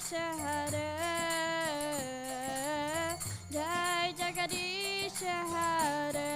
Jagadish Hare, Jai Jagadish Hare.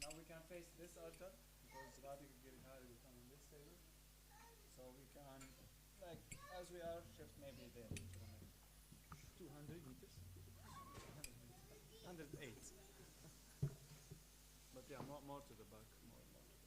Now we can face this altar because Radhika Giridhari will come on this table. So we can, like, as we are, shift maybe there. 200 meters? 108. But yeah, more to the back. More to the back.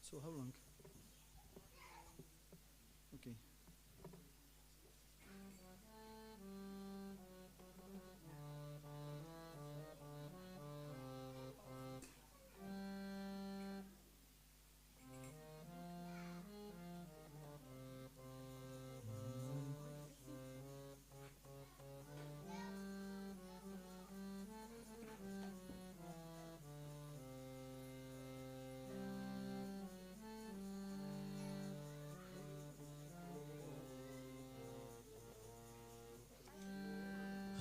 So how long? Okay.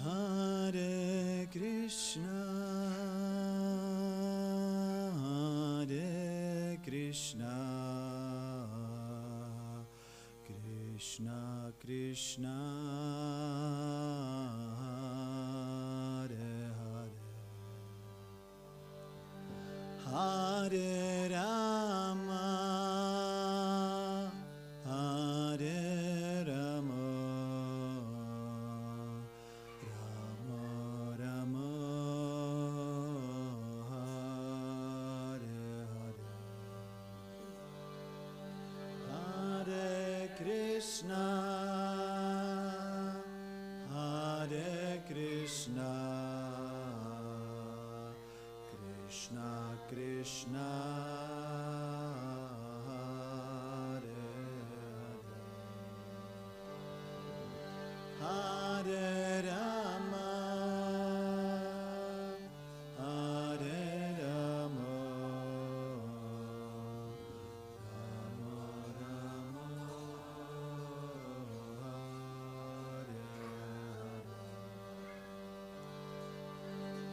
Hare Krishna, Hare Krishna, Krishna Krishna, Hare Hare, Hare Rama, Hare Rama, Krishna, Hare Krishna, Krishna Krishna, Hare Hare, Hare Rama, Hare Rama,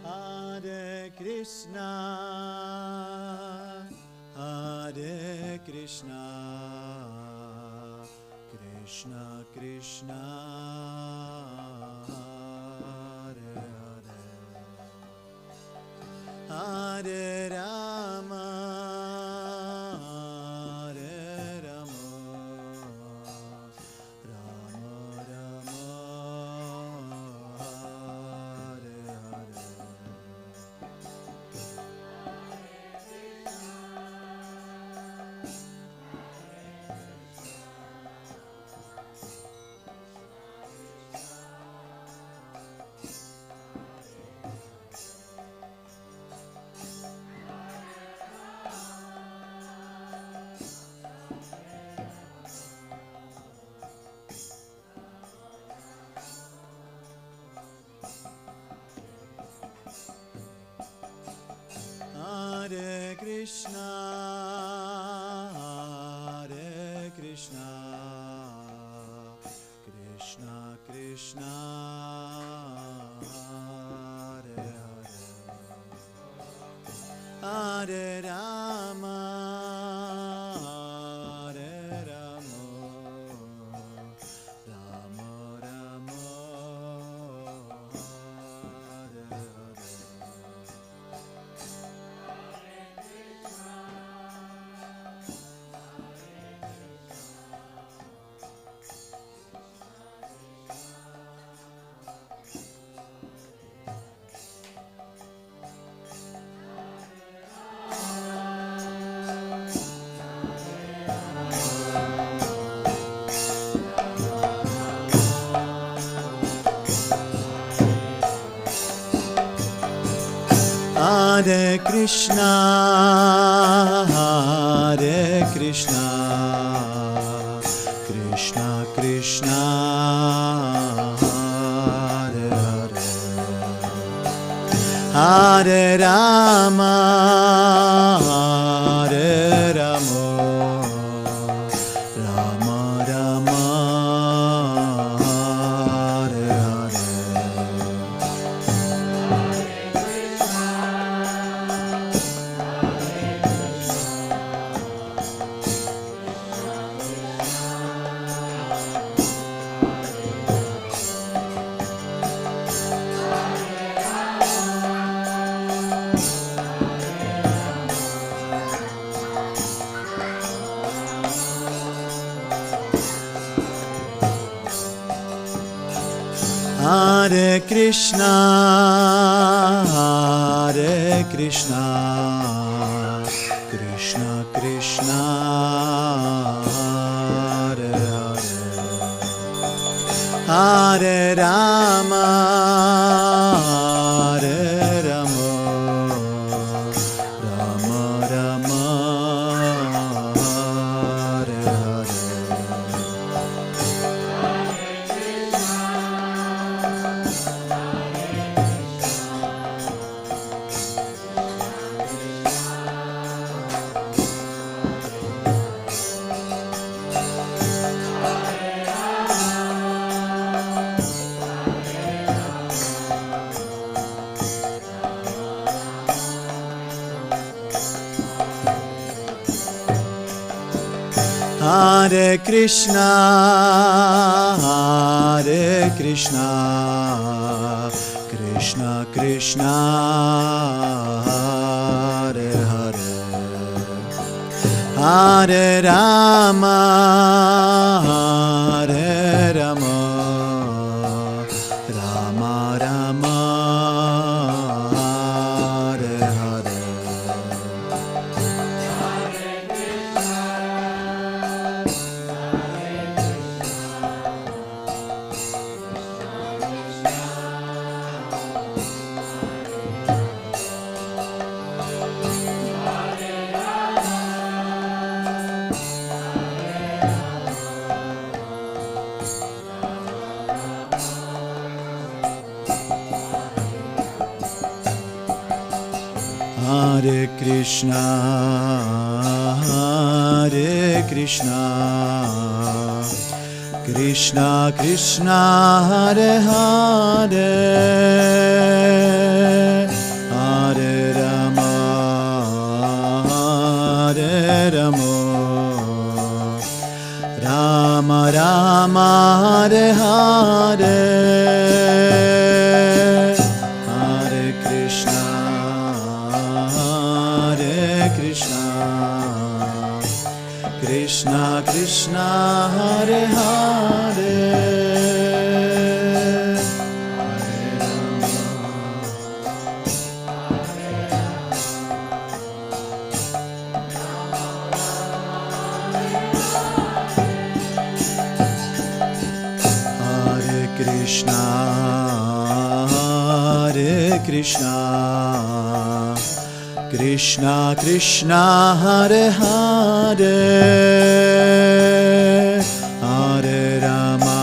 Hare Krishna, Hare Krishna, Krishna Krishna, Hare Hare, Hare Rama, Hare Rama, Rama Rama, Hare Hare. Krishna, Hare Rama, Hare Rama, Rama Rama, Hare Hare. Hare Krishna, Hare Krishna, Krishna Krishna, Hare Hare, Hare Rama, Hare Rama, Rama Rama, Hare Hare. Hare Krishna, Hare Krishna, Krishna Krishna, Hare Hare, Hare Rama, Hare Rama, Rama Rama, Hare Hare. Hare Krishna, Hare Krishna, Krishna Krishna, Hare Hare, Hare Rama, Hare Rama, Rama Rama, Hare Hare. Hare Krishna, Hare Krishna, Krishna Krishna, Hare Hare, Hare Rama, Hare Rama, Rama Rama, Hare Hare, Hare Krishna, Krishna Krishna, Hare Hare, Hare Rama, Hare Krishna, Hare Krishna, Krishna Krishna, Hare Hare, Hare Rama,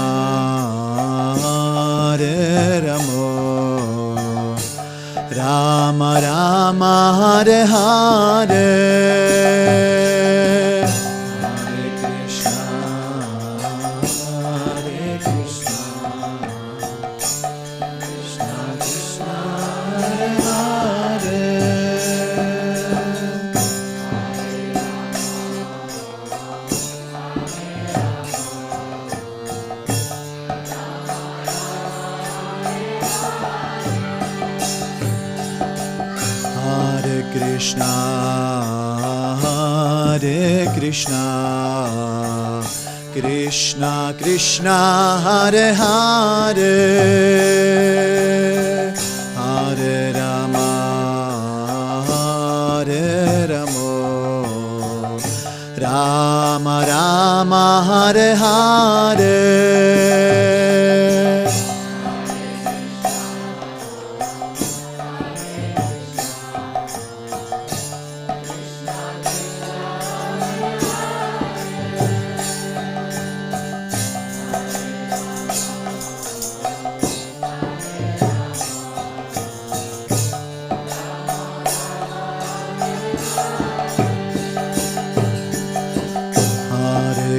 Hare Rama, Rama Rama, Hare Hare, Hare Krishna, Hare Krishna, Krishna, Hare Krishna, Krishna Krishna, Hare Hare, Hare Rama, Hare Rama, Rama Rama, Hare Hare.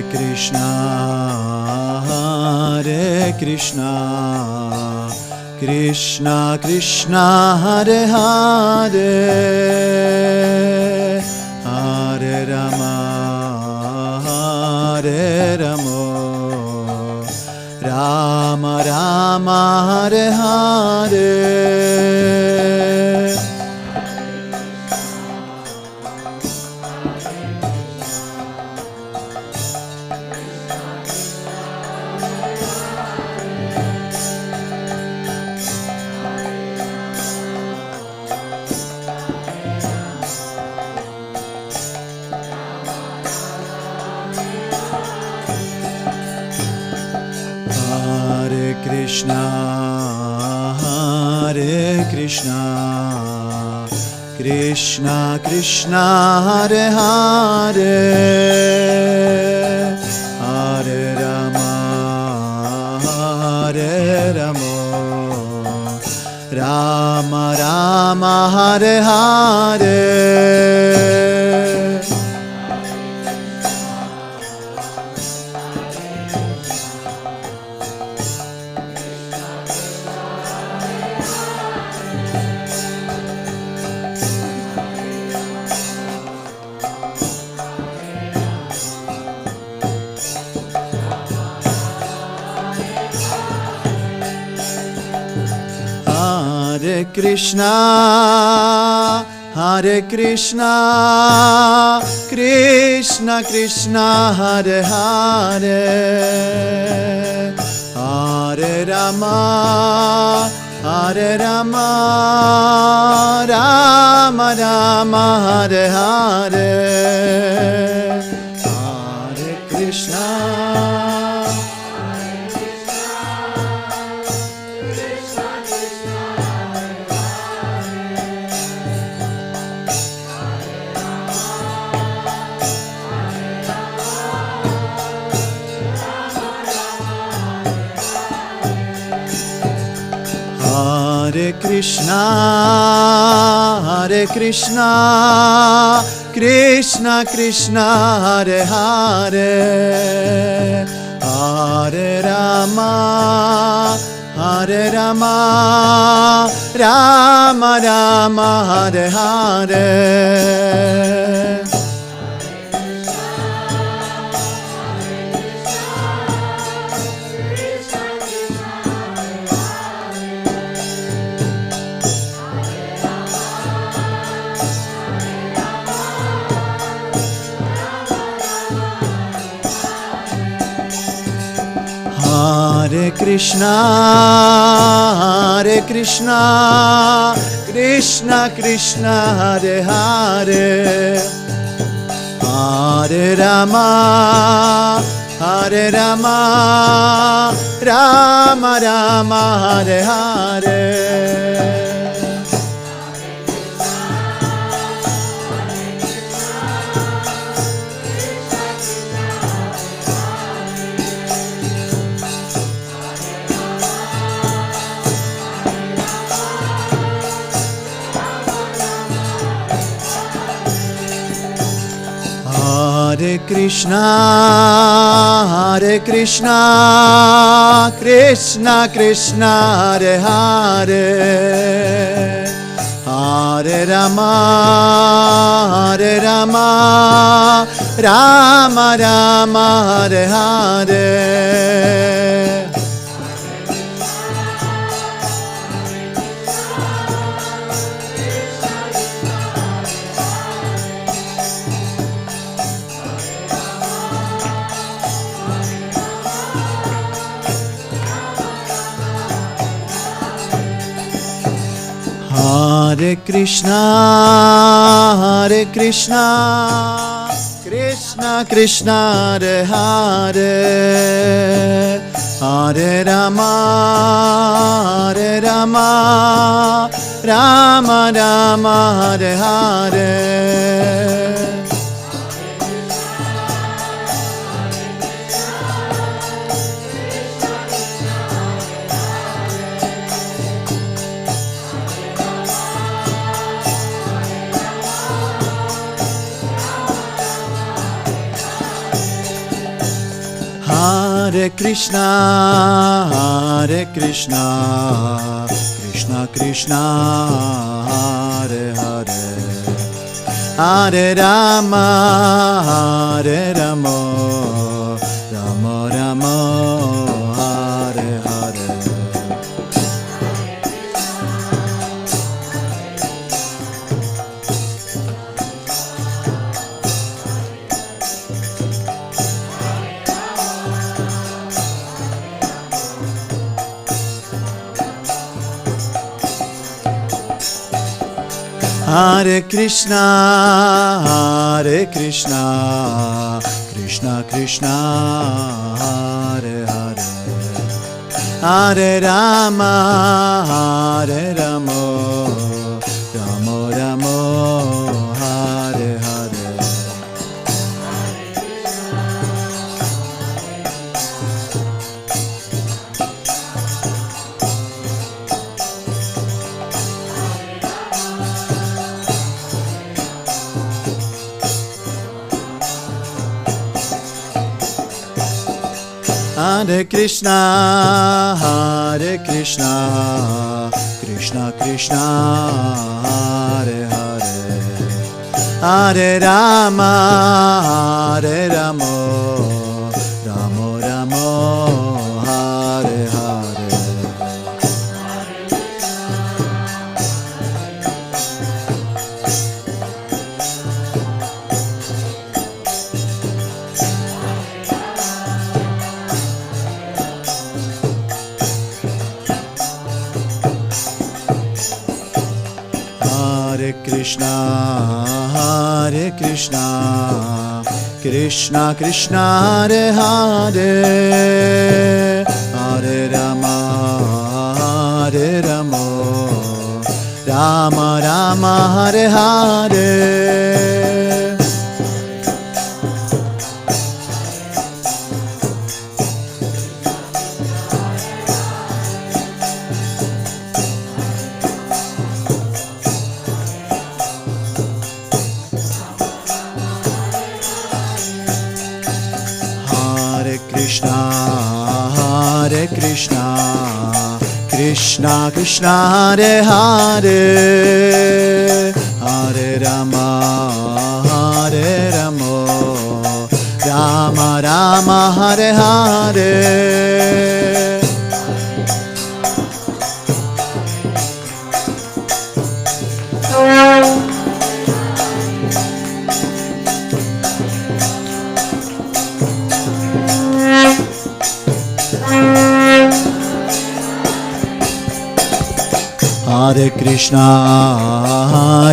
Krishna, Hare Krishna, Krishna Krishna, Hare Hare, Hare Rama, Hare Rama, Rama Rama, Hare Hare. Krishna, Hare Krishna, Krishna Krishna, Hare Hare, Hare Rama, Hare Rama, Rama Rama, Hare Hare. Hare Krishna, Hare Krishna, Krishna Krishna, Hare Hare, Hare Rama, Hare Rama, Rama Rama, Hare Hare, Hare Krishna. Hare Krishna, Hare Krishna, Krishna Krishna, Hare Hare, Hare Rama, Hare Rama, Rama Rama, Hare Hare. Hare Krishna, Hare Krishna, Krishna Krishna, Hare Hare, Hare Rama, Hare Rama, Rama Rama, Hare Hare. Hare Krishna, Hare Krishna, Krishna Krishna, Hare Hare, Hare Rama, Hare Rama, Rama Rama, Hare Hare. Hare Krishna, Krishna Krishna, Hare Hare, Hare Rama, Rama Rama, Hare Hare. Hare Krishna, Krishna Krishna, Hare Hare, Hare Rama, Rama Rama, Hare Hare. Hare Krishna, Krishna Krishna, Hare Hare, Hare Rama, Rama Rama, Hare Hare. Hare Krishna, Krishna Krishna, Hare Hare, Hare Rama, Rama Rama, Hare Hare. Hare Krishna, Krishna Krishna, Hare Hare, Hare Rama, Rama Rama, Hare Hare. Hare Krishna, Krishna Krishna, Hare Hare, Hare Rama, Rama Rama, Hare Hare.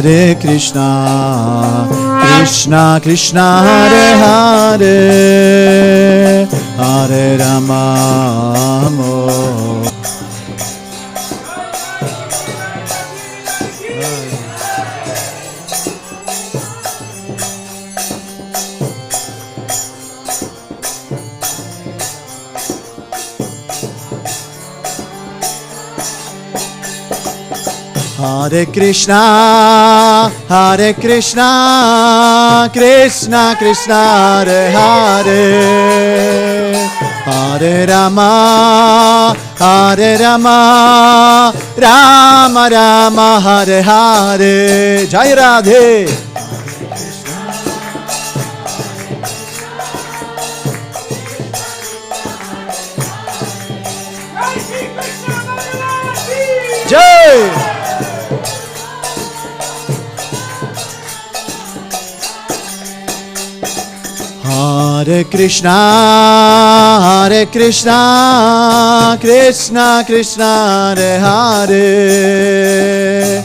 Hare Krishna, Krishna Krishna, Hare Hare, Hare Rama. Hare Krishna, Krishna Krishna, Hare Hare, Hare Rama, Rama Rama, Hare Hare. Jai Radhe. Jai. Hare Krishna, Krishna Krishna, Hare Hare,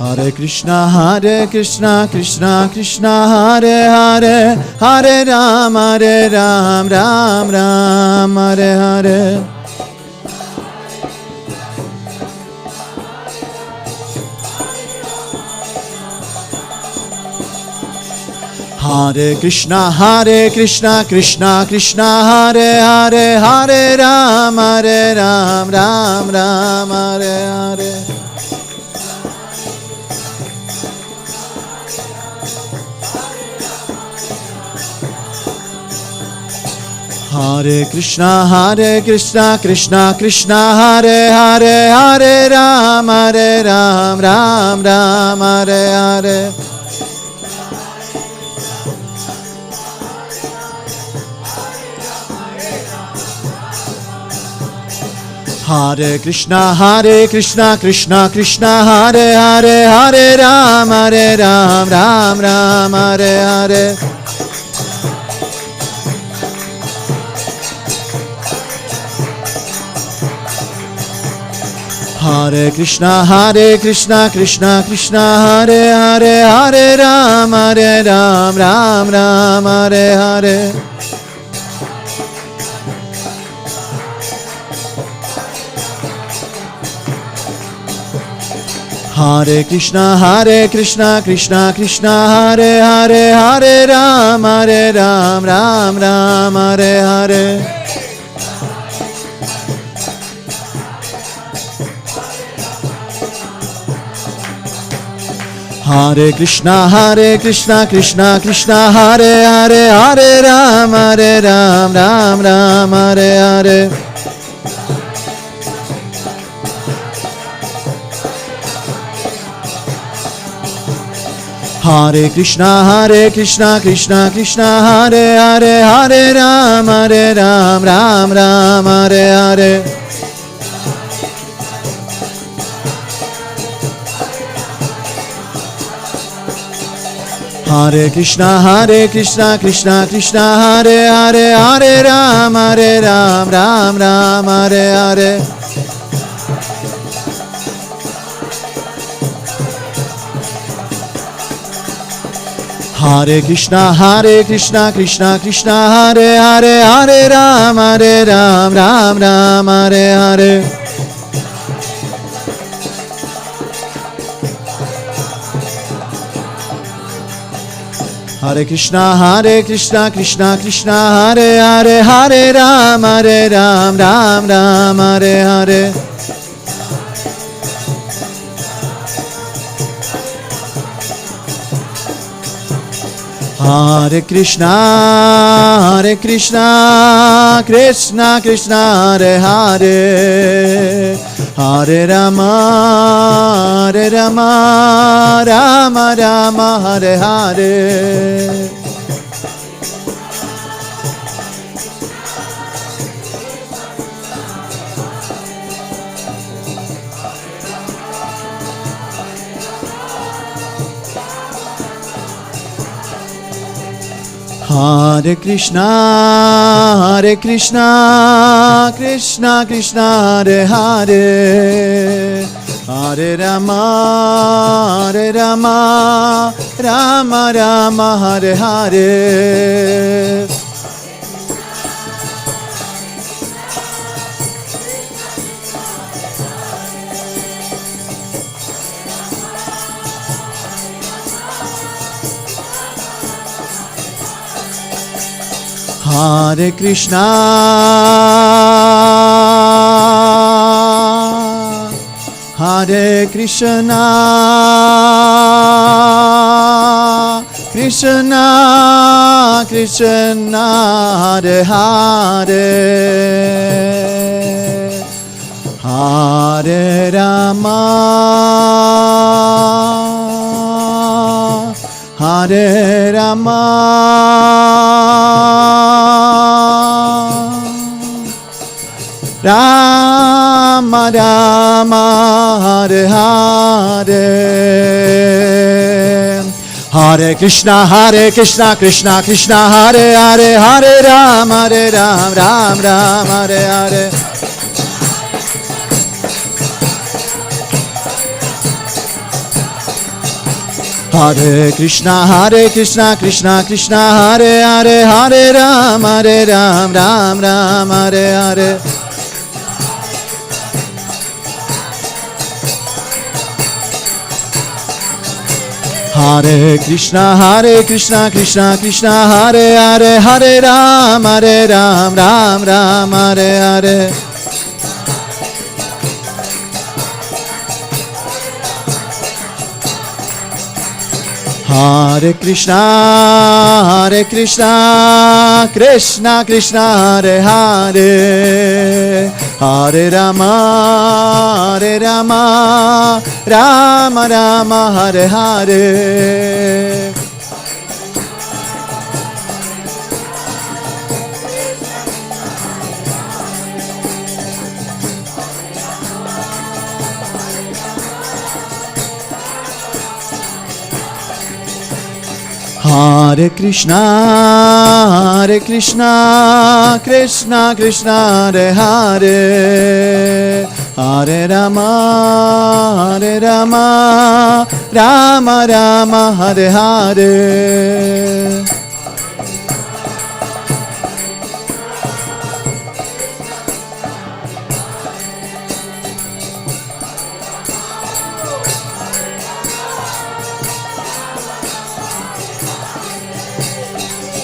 Hare Krishna, Krishna Krishna, Hare Hare, Hare Ram, Ram Ram, Hare Hare. Hare Krishna, Krishna Krishna Hare Hare, Hare Ram, Ram Ram, Hare Hare. Hare Krishna, Krishna Krishna Hare Hare, Hare Ram, Ram Ram, Hare Hare. Hare Krishna, Krishna Krishna Hare Hare, Hare Ram, Ram Ram, Hare Hare. Hare Krishna, Krishna Krishna Hare Hare, Hare Ram, Ram Ram, Hare Hare. Hare Krishna, Krishna Krishna Hare Hare, Hare Ram, Ram Ram, Hare Hare. Hare Krishna, Krishna Krishna Hare Hare, Hare Ram, Ram Ram, Hare Hare. Hare Krishna, Krishna Krishna Hare Hare, Hare Ram, Ram Ram, Hare Hare. Hare Krishna, Krishna Hare Hare, Hare Ram, Ram Ram, Hare Hare. Hare Krishna, Krishna Hare Hare, Hare Ram, Ram Ram, Hare Hare. Hare Krishna, Krishna Hare Hare, Hare Ram, Ram Ram, Hare Hare. Hare Krishna, Krishna Krishna Hare Hare, Hare Rama, Rama Rama, Hare Hare. Hare Krishna, Krishna Krishna Hare Hare, Hare Rama, Rama Rama, Hare Hare. Hare Krishna, Krishna Krishna Hare Hare, Hare Rama, Hare Rama, Rama Rama, Hare Hare. Hare Krishna, Krishna Hare Hare, Hare Ram, Ram Ram, Hare Hare. Hare Krishna, Krishna Hare Hare, Hare Ram, Ram Ram, Hare Hare. Hare Krishna, Krishna Krishna, Hare Hare, Hare Ram, Ram Ram, Hare Hare. Hare Krishna, Krishna Krishna, Hare Hare, Hare Rama, Rama Rama, Hare Hare. Hare Krishna, Krishna Krishna, Hare Hare, Hare Rama, Rama Rama, Hare Hare.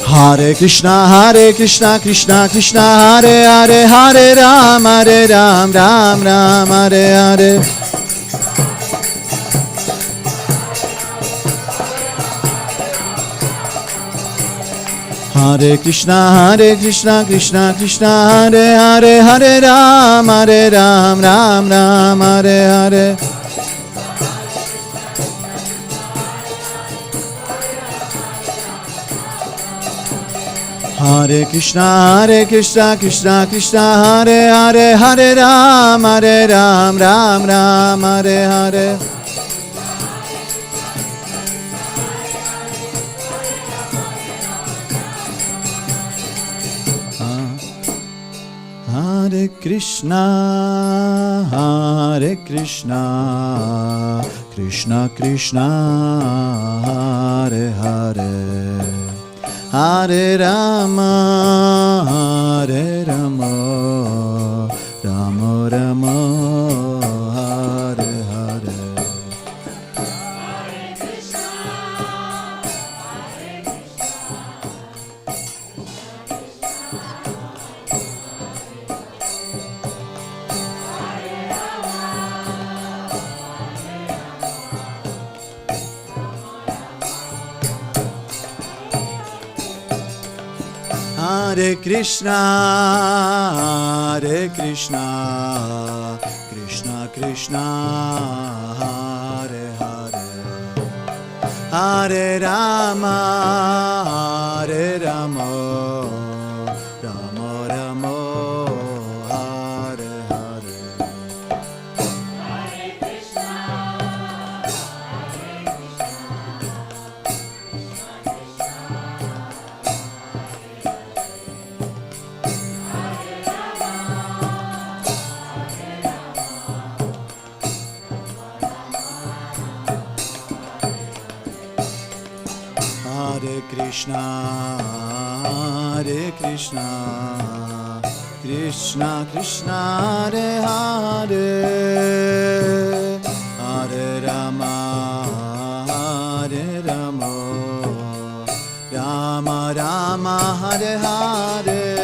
Hare Krishna, Krishna Krishna, Hare Hare, Hare Ram, Ram Ram, Hare Hare. Hare Krishna, Krishna Krishna, Hare Hare, Hare Ram, Ram Ram, Hare Hare. Hare Krishna, Krishna Krishna, Hare Hare, Hare Ram, Ram Ram, Hare Hare. Hare Krishna, Krishna Krishna, Hare Hare, Hare Rama, Rama Rama, Hare Hare. Hare Krishna, Krishna Krishna, Hare Hare, Hare Rama, Rama Rama, Hare Hare. Hare Krishna, Krishna Krishna, Hare Hare, Hare Rama, Rama Rama, Hare Hare.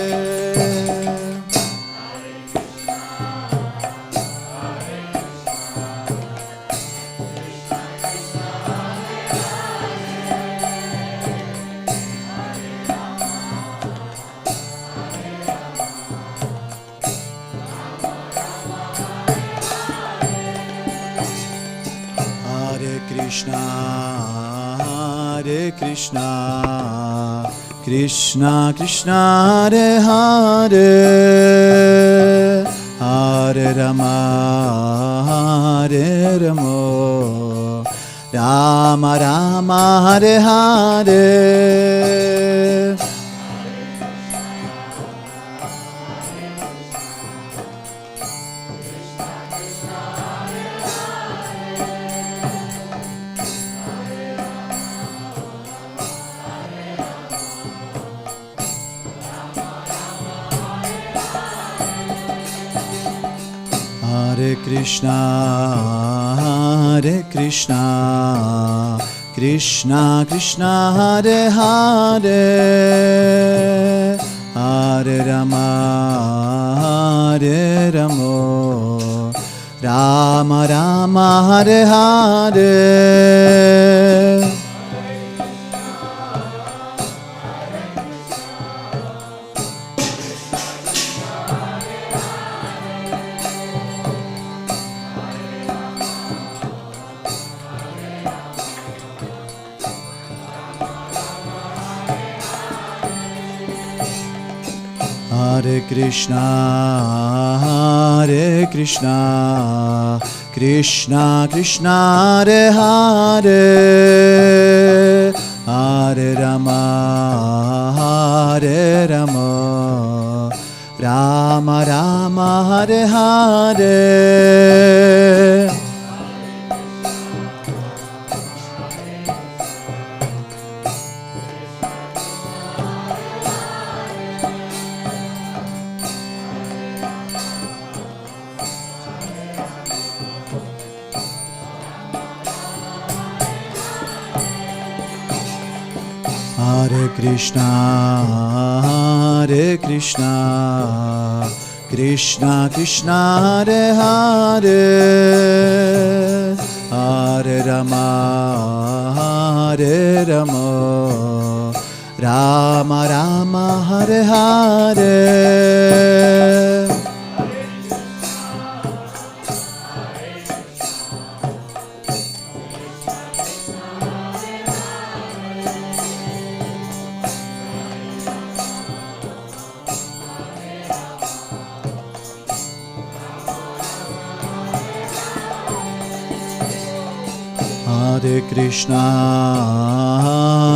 Hare Krishna, Krishna Krishna, Hare Hare, Hare Rama, Rama Rama, Hare Hare. Hare Krishna, Krishna Krishna Hare Hare Hare Rama Hare Rama Rama Rama Hare Hare Hare Krishna, Krishna Krishna, Hare Hare, Hare Rama, Hare Rama, Rama Rama, Hare Hare. Hare Krishna, Krishna Krishna, Hare Hare, Hare Rama, Hare Rama, Rama Rama, Hare Hare.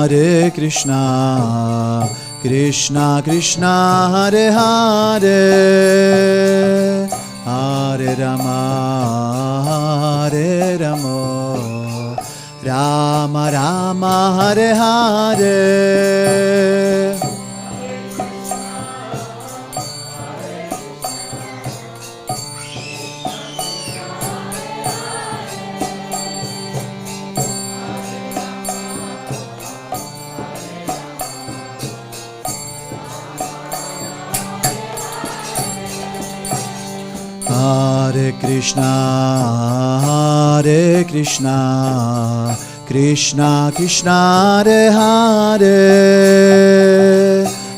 Hare Krishna, Krishna Krishna, Hare Hare, Hare Rama, Hare Rama, Rama Rama, Hare Hare. Hare Krishna, Krishna Krishna, Hare Hare,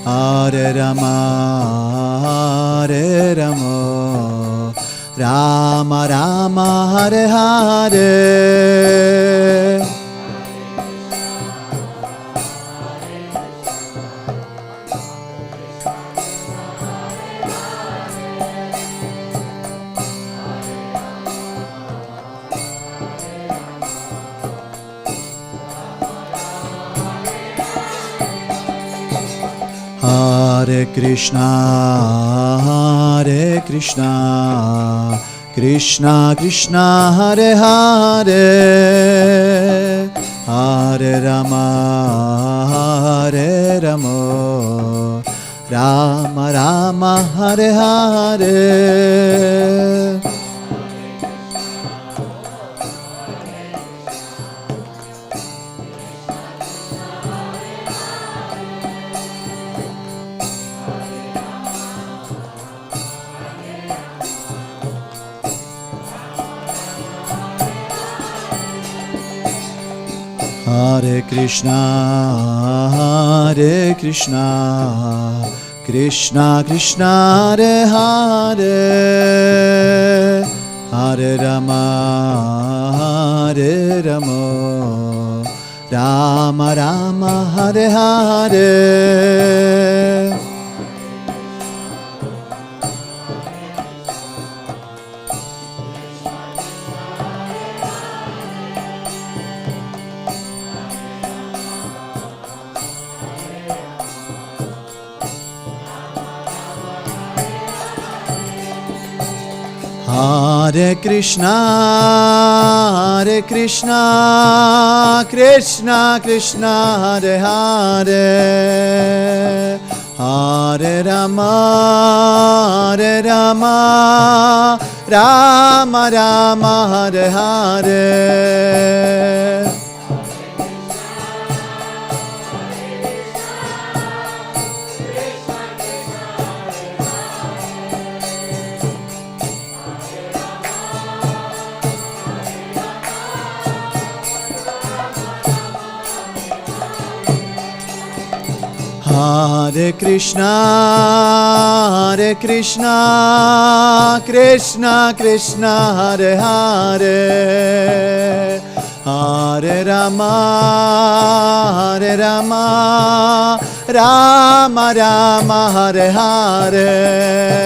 Hare Rama, Hare Rama, Rama Rama, Hare Hare. Hare Krishna, Krishna Krishna, Hare Hare, Hare Rama, Hare Rama, Rama Rama, Hare Hare. Hare Krishna, Krishna Krishna, Hare Hare, Hare Rama, Hare Rama, Rama Rama, Hare Hare. Hare Krishna, Krishna Krishna, Hare Hare, Hare Rama, Rama Rama, Hare Hare. Hare Krishna, Krishna Krishna, Hare Hare, Hare Rama, Rama Rama, Hare Hare.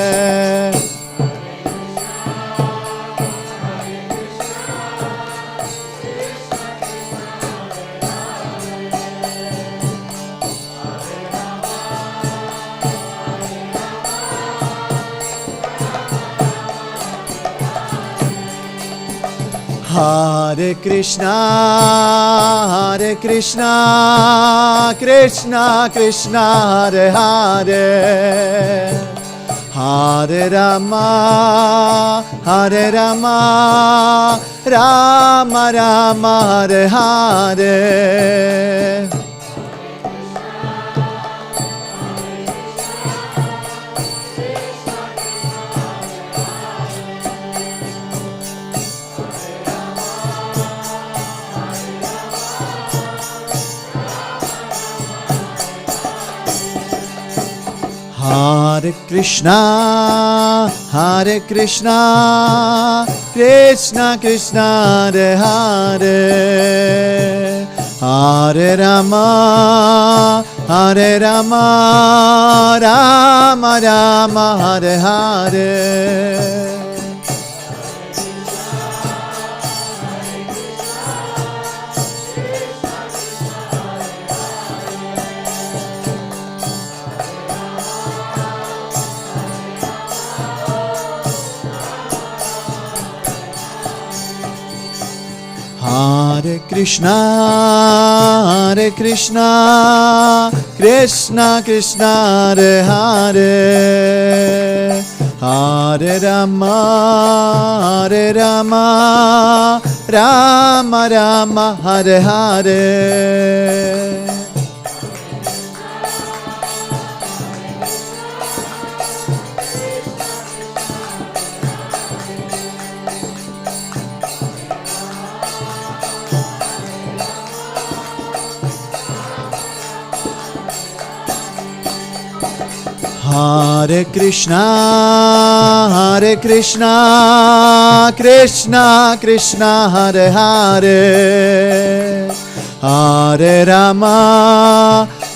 Hare Krishna, Krishna Krishna, Hare Hare, Hare Rama, Rama Rama, Hare Hare. Hare Krishna, Krishna Krishna, Hare Hare, Hare Rama, Rama Rama, Hare Hare. Hare Krishna, Krishna Krishna, Hare Hare, Hare Rama, Rama Rama, Hare Hare. Hare Krishna, Krishna Krishna, Hare Hare,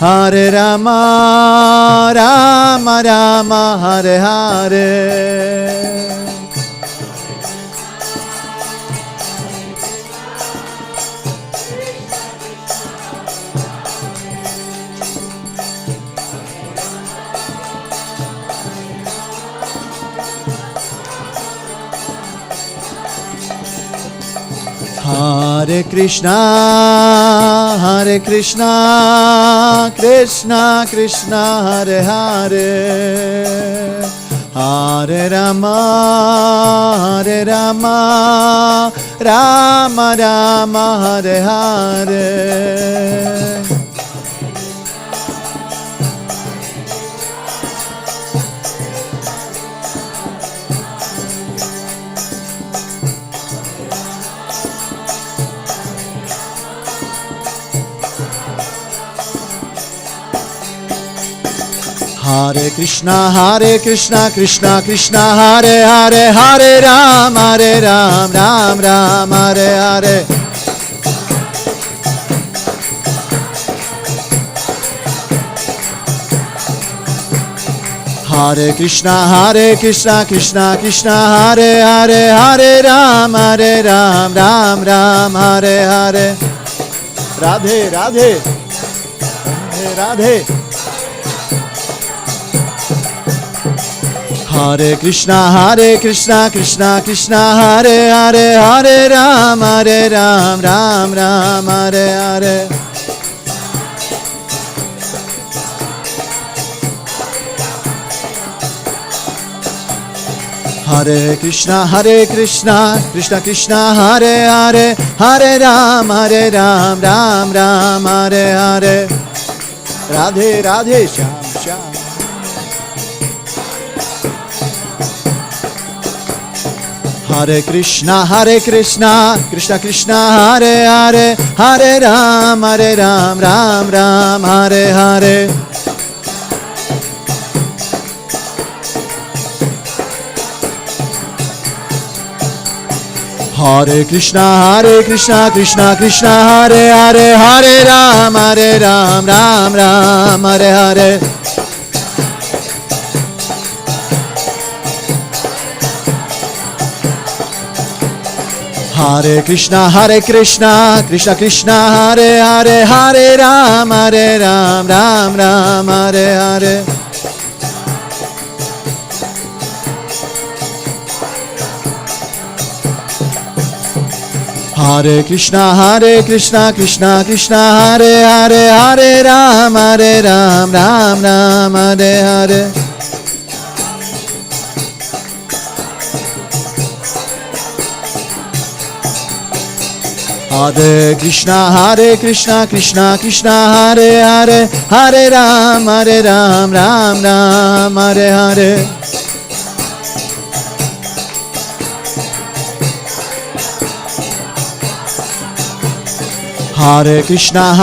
Hare Rama, Rama Rama, Hare Hare. Hare Krishna, Krishna Krishna, Hare Hare, Hare Rama, Rama Rama, Hare Hare. Hare Krishna, Krishna Krishna, Hare Hare, Hare Ram, Ram Ram, Hare Hare. Hare Krishna, Krishna Krishna, Hare Hare, Hare Ram, Ram Ram, Hare Hare. Radhe, Radhe, Radhe, Radhe. Hare Krishna, Krishna Krishna, Hare Hare, Hare Ram, Ram Ram, Hare Hare. Hare Krishna, Krishna Krishna, Hare Hare, Hare Ram, Ram Ram, Hare Hare. Radhe, Radhe, Shyam Shyam. Hare Krishna, Krishna Krishna, Hare Hare, Hare Ram, Ram Ram, Hare Hare. Hare Krishna, Krishna Krishna, Hare Hare, Hare Ram, Ram Ram, Hare Hare. Hare Krishna, Krishna Krishna, Hare Hare, Hare Ram, Ram Ram, Hare Hare. Hare Krishna, Krishna Krishna, Hare Hare, Hare Ram, Ram Ram, Hare Hare. Hare Krishna, Krishna Krishna, Hare Hare, Hare Ram, Ram Ram, Hare Hare. Hare Krishna,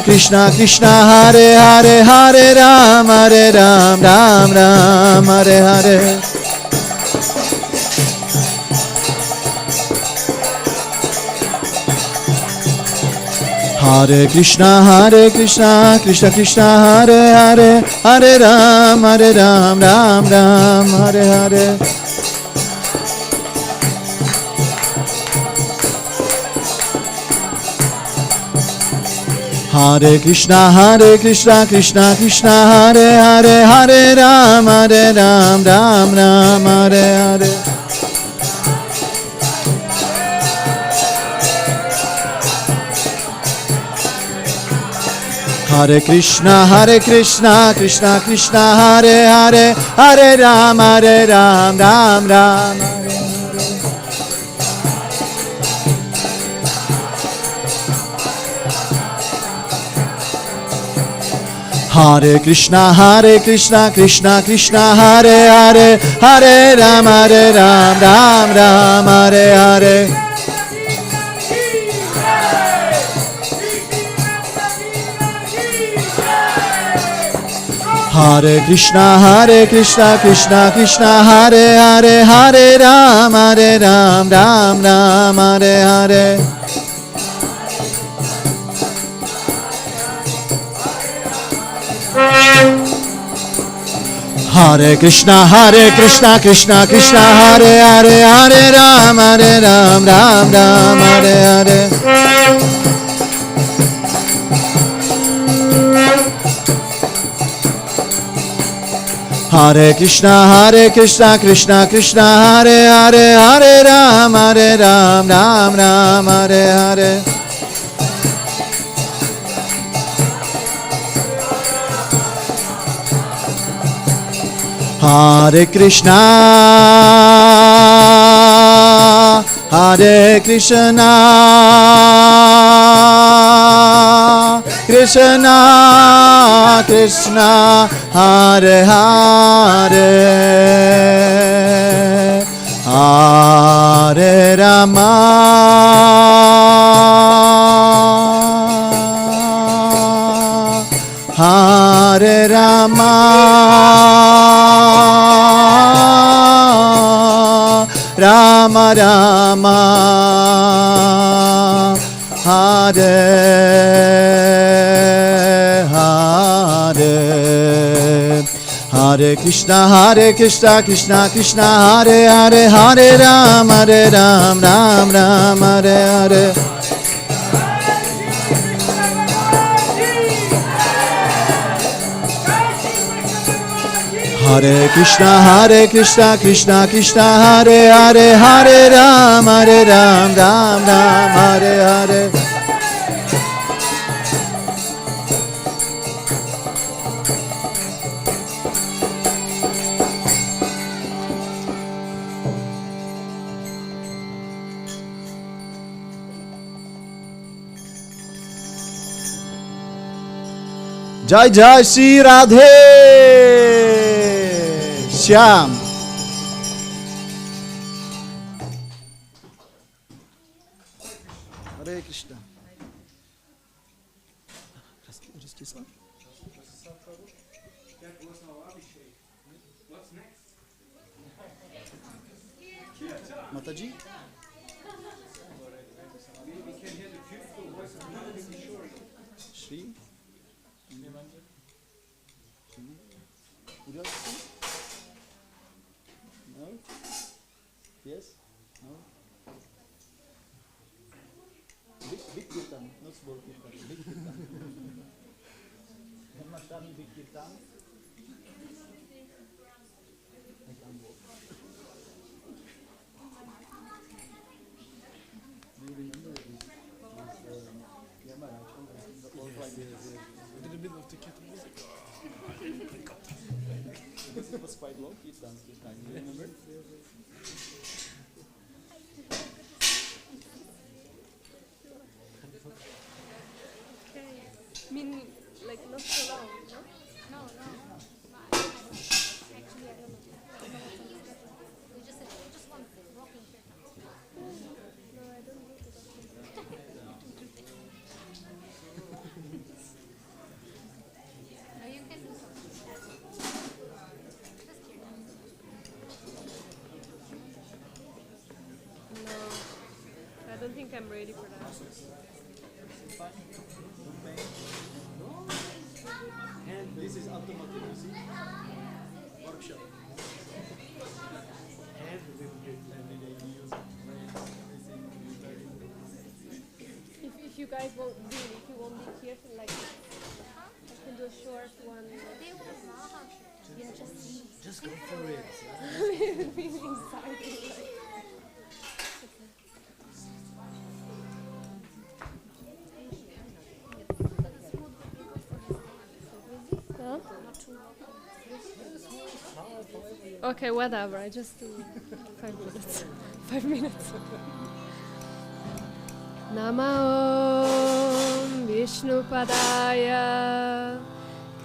Krishna Krishna, Hare Hare, Hare Ram, Ram Ram, Hare Hare. Hare Krishna, Krishna Krishna, Hare Hare, Hare Ram, Ram Ram, Hare Hare. Hare Krishna, Krishna Krishna, Hare Hare, Hare Ram, Ram Hare Hare. Hare Krishna, Krishna Krishna, Hare Hare, Hare Ram, Ram Ram, Hare Hare. Hare Krishna, Krishna Krishna, Hare Hare, Hare Ram, Ram Ram, Hare Hare. Hare Krishna, Krishna Krishna, Hare Hare, Hare Ram, Ram Ram, Hare Hare. Hare Krishna, Krishna Krishna, Hare Hare, Hare Ram, Ram Ram, Hare Hare. Hare Krishna, Krishna Krishna, Hare Hare, Hare Ram, Ram Ram, Hare Hare. Hare Krishna, Hare Krishna, Krishna Krishna, Hare Hare, Hare Rama, Hare Rama, Rama Rama, Hare Hare. Hare Krishna, Krishna Krishna, Hare Hare, Hare Ram, Ram Ram, Hare Hare. Hare Krishna, Krishna Krishna, Hare Hare, Hare Ram, Ram Ram, Hare Hare. जय जय श्री राधे श्याम. हरे कृष्णा. माता जी We can hear the beautiful voice of Radhika Kishore. Shri? Would you like to sing? No? Yes? No? Big kirtan, not small kirtan. Big kirtan. Janmashtami big kirtan. I can't walk. Do you remember this? Yamaraj? In the middle of the kirtan music. Because it was quite long kirtan this time, you remember? Mean like not so long, no? No. Actually, I don't know. We just want rocking kirtans. No, I don't know. No, you can do something. Just kirtans. No, I don't think I'm ready for that. Fine. No pain. And this is automatic, you see? Workshop. And we will get every day we use brain, everything, If you guys won't be, if you won't be here, like I can do a short one. They will not. Yeah, just see. Just go for it. Being excited, like. Huh? Okay, whatever. I just do 5 minutes. 5 minutes. Namo Vishnu Padaya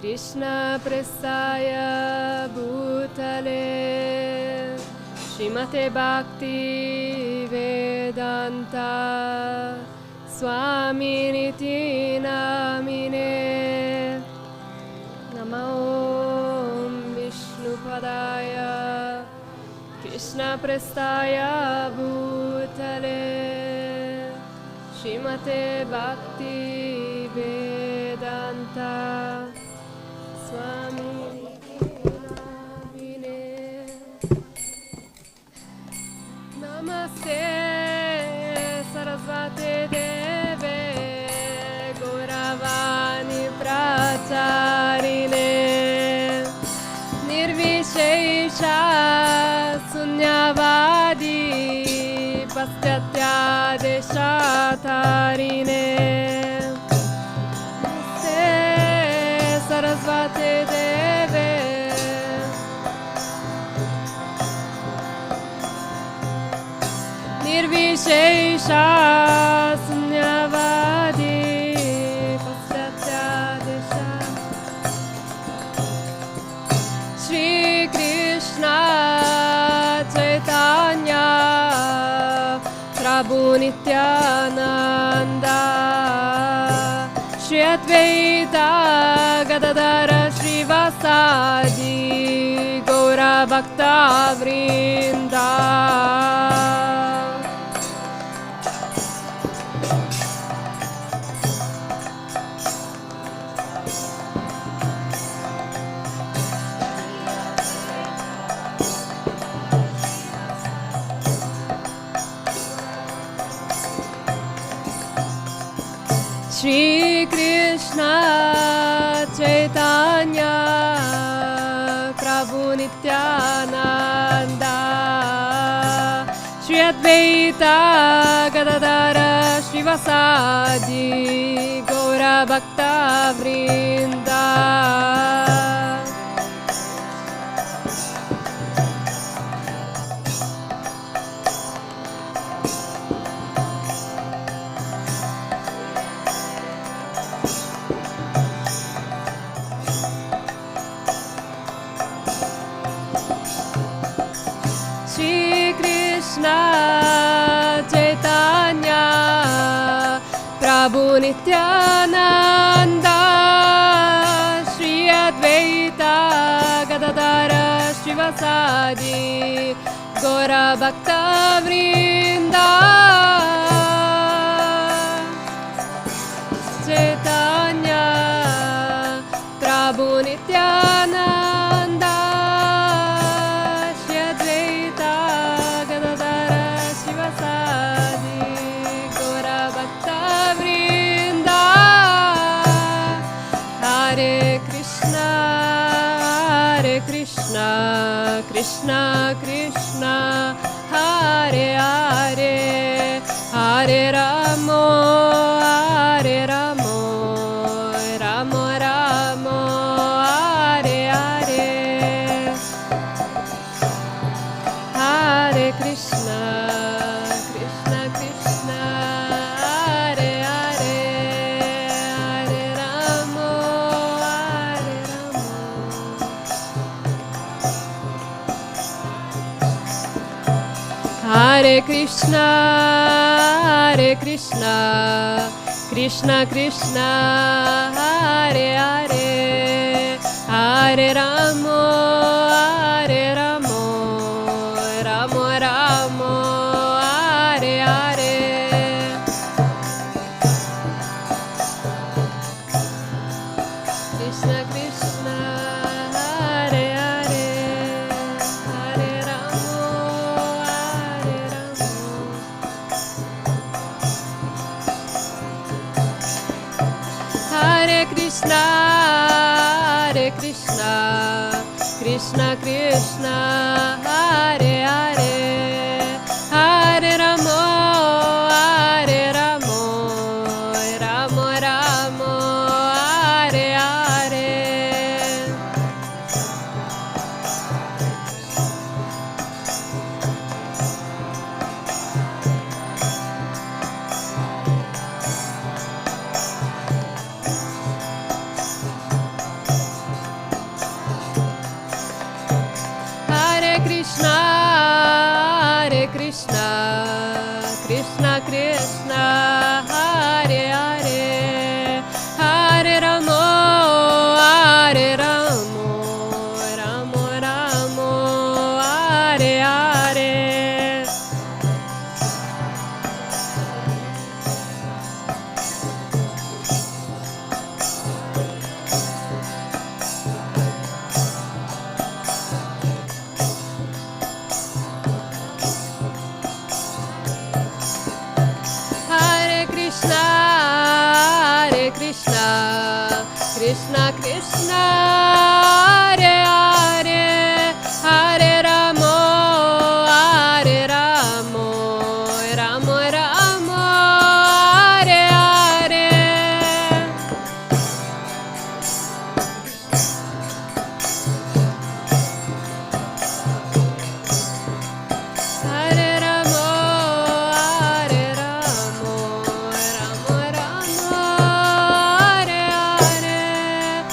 Krishna Prestaya Bhutale Srimate Bhakti Vedanta Swaminiti Namine Namo Vishnu Padaya Krishna Prestaya Bhutale Srimate Bhakti Vedanta Swami Namine Namaste Sarasvate Deve Gauravani Pracharine Nirvishesha Sunyavadi Paschatya Deshatarine Namaste Sarasvate Deve Nirvishesha Sunyavadi Paschatya Deshatarine Shri Krishna Chaitanya Prabhu Nityananda Shri Advaita Gadadara Srivasadi Gaura Bhakta Vrinda Shri Krishna Chaitanya Prabhu Nityananda Shri Advaita Gadadara Srivasadi Gaura Bhakta Vrinda Krishna Chaitanya Prabhu Nityananda Shri Advaita Gadadara Srivasadi Gora Bhakta Vrinda Chaitanya Prabhu Nityananda Shri Advaita Gadadara Shivasadi Gora Bhakta Vrinda Hare Krishna Krishna Krishna Hare Hare Hare Ramo Ramo Ramo Hare Hare Hare Krishna Krishna Krishna Hare Hare Hare Ramo Hare Krishna Krishna Krishna Hare Hare Hare Ramo Ramo Ramo Hare Hare Krishna Krishna Hare Hare Hare Ramo Hare Krishna Krishna Krishna Hare Hare Hare Ramo Ramo Ramo Hare Hare Krishna Krishna Hare Hare Hare Ramo Ramo Ramo Hare Hare Krishna Krishna Hare Hare Hare Ramo Ramo Ramo Hare Hare Hare Ramo Ramo Ramo Hare Hare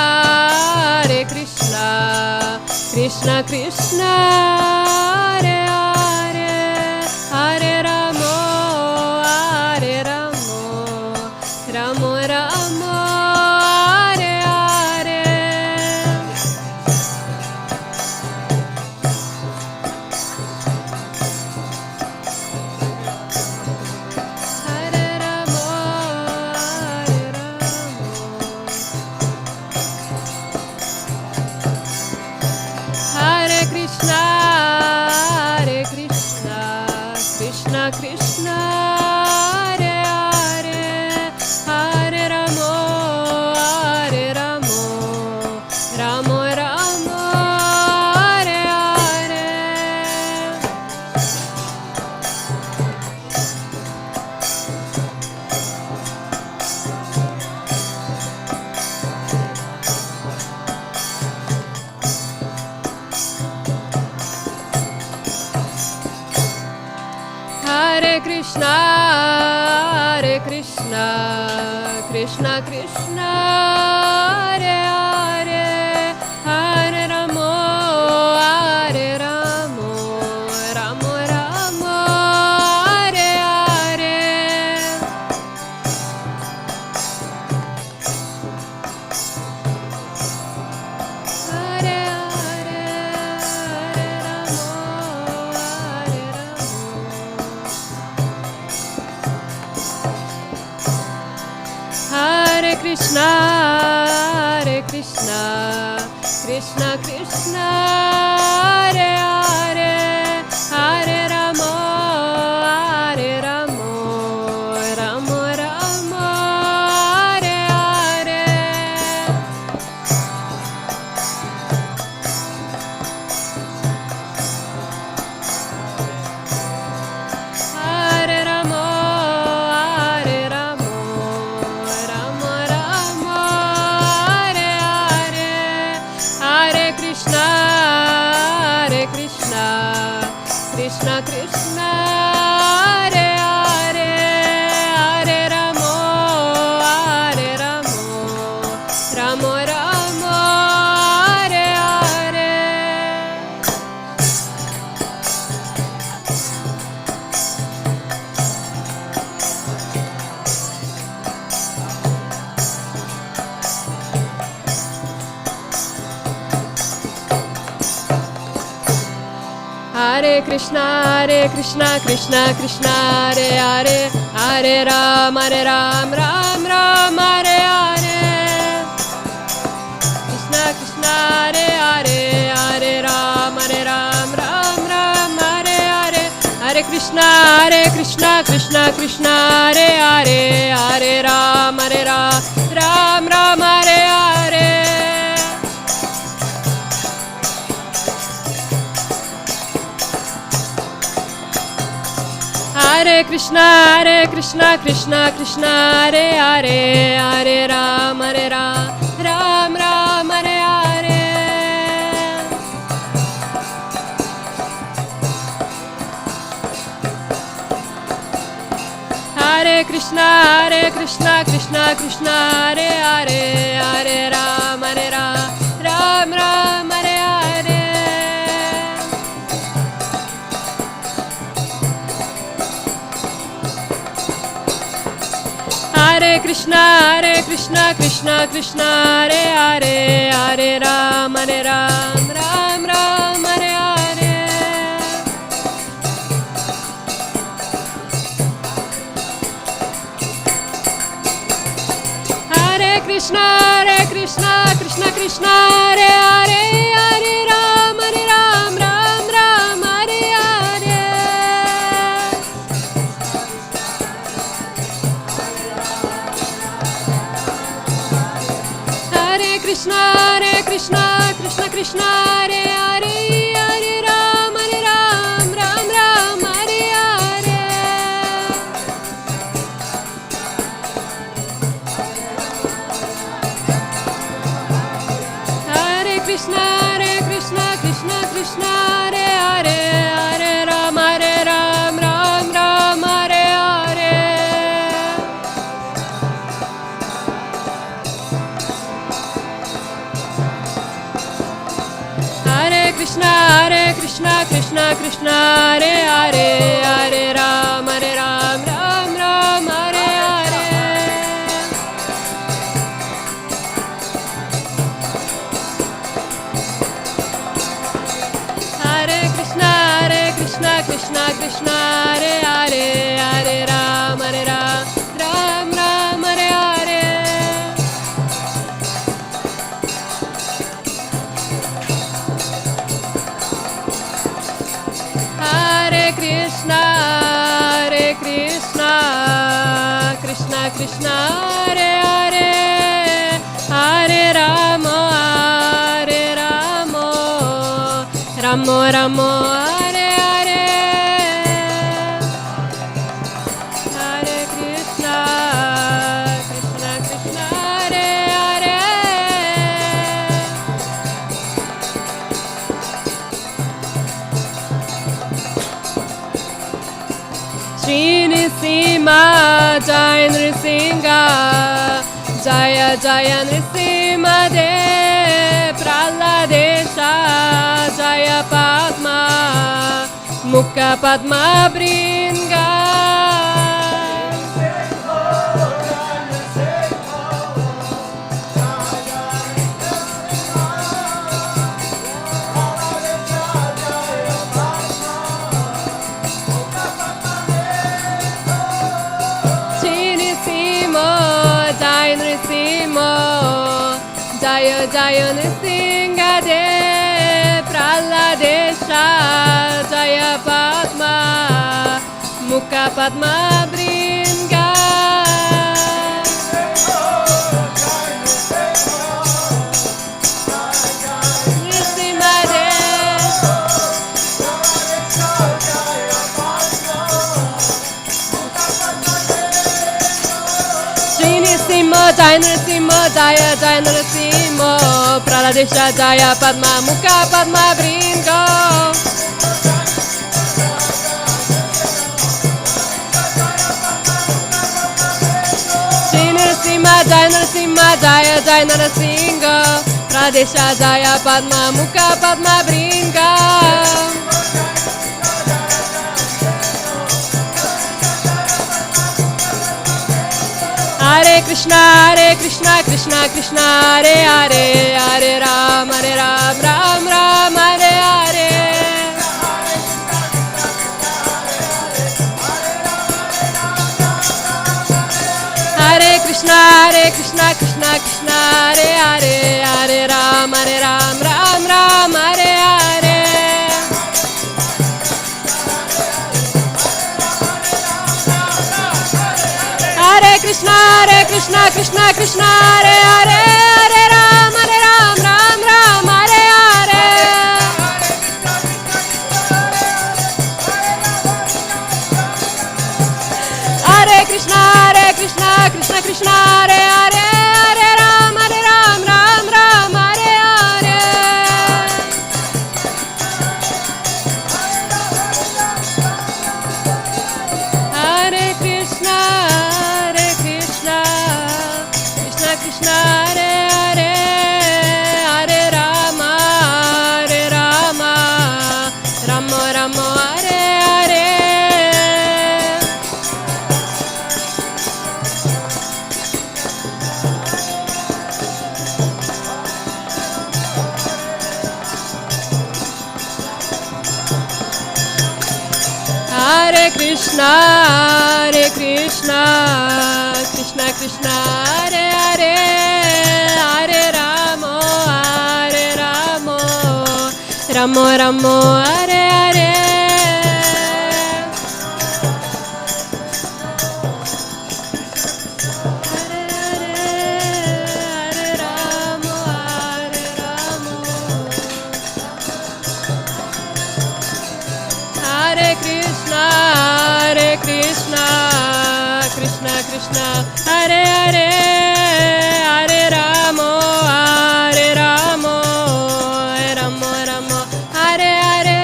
Hare Krishna Krishna Krishna Hare Hare Hare Ramo Ramo Ramo Hare Hare Hare Ramo Hare Krishna Krishna Krishna Hare Hare Hare Ramo Ramo Ramo Hare Hare Hare Krishna Krishna Krishna Hare Hare Hare Ramo Ramo Ramo Hare Hare Hare Hare Hare Ramo Krishna, Hare Krishna, Krishna Krishna, Hare Hare, Hare Rama, Hare Rama, Rama Rama, Hare Hare. Hare Rama, Hare Rama, Rama Rama, Hare Hare, Hare Krishna, Hare Krishna, Krishna Krishna, Hare Hare, Hare Rama, Hare Rama, Rama Rama, Hare Hare. Hare Krishna, Krishna Krishna, Hare Hare, Hare Ram, Ram Ram, Hare Hare. Krishna Krishna, Hare Hare, Hare Ram, Ram Ram, Hare Hare. Hare Krishna, Krishna Krishna, Hare Hare, Hare Ram, Ram Ram, Hare Hare. Hare Krishna, Krishna Krishna, Hare Hare, Hare Ram, Ram Ram, Hare Hare. Hare Krishna, Krishna Krishna, Hare Hare, Hare Ram, Ram Ram, Hare Hare. Hare Krishna, Krishna Krishna, Hare Hare, Hare Ram, Ram Ram, Hare Hare. Hare Krishna, Krishna Krishna, Hare Hare, Hare Ram, Ram Ram, Hare Hare. Hare Krishna, Krishna Krishna, Hare Hare, Hare Ram, Ram Ram, Hare Hare. Hare Krishna, Krishna Krishna, Hare Hare, Hare Ram, Ram Ram, Hare Hare. Hare Krishna, Krishna Krishna, Hare Hare, Hare Ram, Ram Ram, Hare Hare. Hare Krishna, Krishna Krishna, Hare Hare, Hare Ram, Ram Ram, Hare Hare. Hare Krishna, Krishna Krishna, Hare Hare, Hare Rama, Rama Rama, Hare Hare. Hare Krishna, Krishna Krishna, Hare Hare. Shri Nrsimha, Jai Nrsimha, Jaya Jaya Nrsimha Dev, Praladesha, Jaya Padma, Mukha Padma Bringa. Shri Nrsimha, Jai Nrsimha, Jaya Jaya Nrsimha Dev Praladesha Jaya Padma Mukha Padma Bringa Nrsimha Dev Shri Nrsimha Jaya Nrsimha Jaya Jaya Nrsimha Praladesha Jaya Padma Mukha Padma Bringa Shri Nrsimha Jaya Nrsimha Jaya Jaya Nrsimha Praladesha Jaya Padma Mukha Padma Bringa Hare Krishna, Krishna Krishna, Hare Hare, Hare Ram, Ram Ram, Hare Hare. Hare Krishna, Krishna Krishna, Hare Hare, Hare Ram, Ram Ram, Hare Hare. Hare Krishna, Krishna, Hare Hare, Hare Ram, Ram Ram, Hare Hare. Hare Krishna, Krishna, Hare Hare, Hare Ram, Ram Hare Hare. Hare Krishna, Krishna Krishna, Hare Hare, Hare Rama, Rama Rama, Hare Hare. Hare Krishna, Krishna Krishna, Hare Hare, Hare Rama, Rama, Hare Hare. Hare Krishna, Krishna, Hare Hare, Hare Rama, Rama, Hare Hare.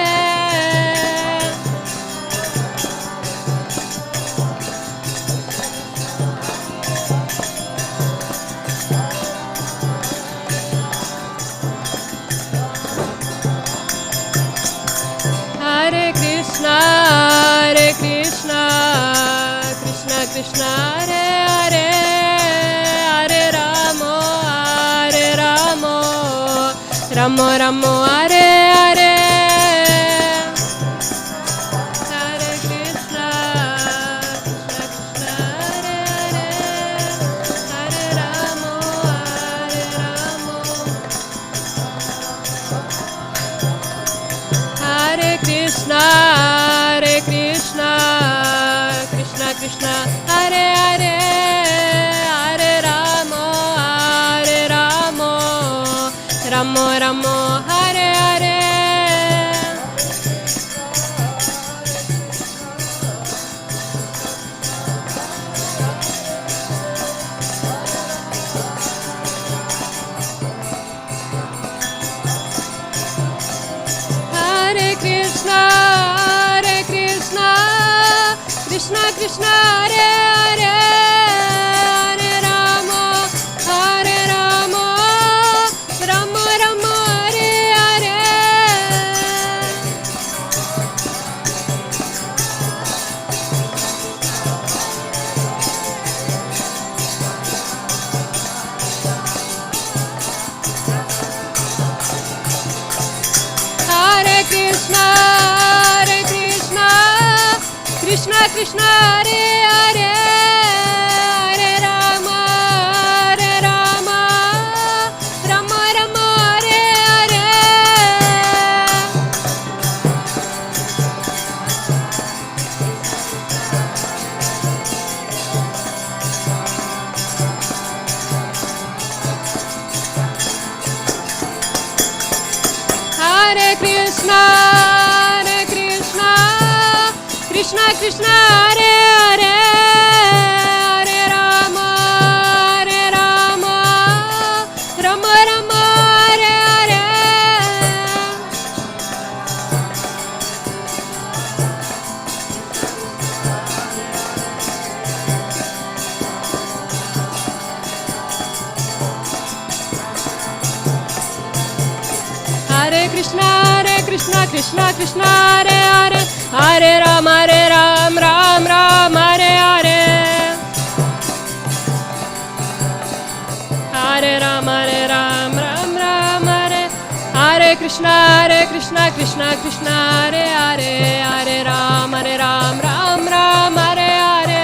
Hare Krishna, Krishna, Hare Hare, Hare Rama, Rama, Hare Hare. Hare Krishna, Krishna, Hare Hare, Hare Rama, Hare Krishna, Krishna, Hare Hare, Hare Rama, Rama, Hare Hare. Hare Krishna, Krishna, Hare Hare, Hare Rama, Rama, Hare Hare. Hare Krishna, Krishna, Hare Hare, Hare Rama, Rama, Krishna Krishna Hare Hare Hare Rama Rama Rama Hare Hare Hare Krishna Krishna Krishna Hare Hare Hare Ram Ram Ram Hare Hare Hare Ram Ram Ram Hare Hare Krishna Krishna Krishna Hare Hare Hare Ram Ram Ram Hare Hare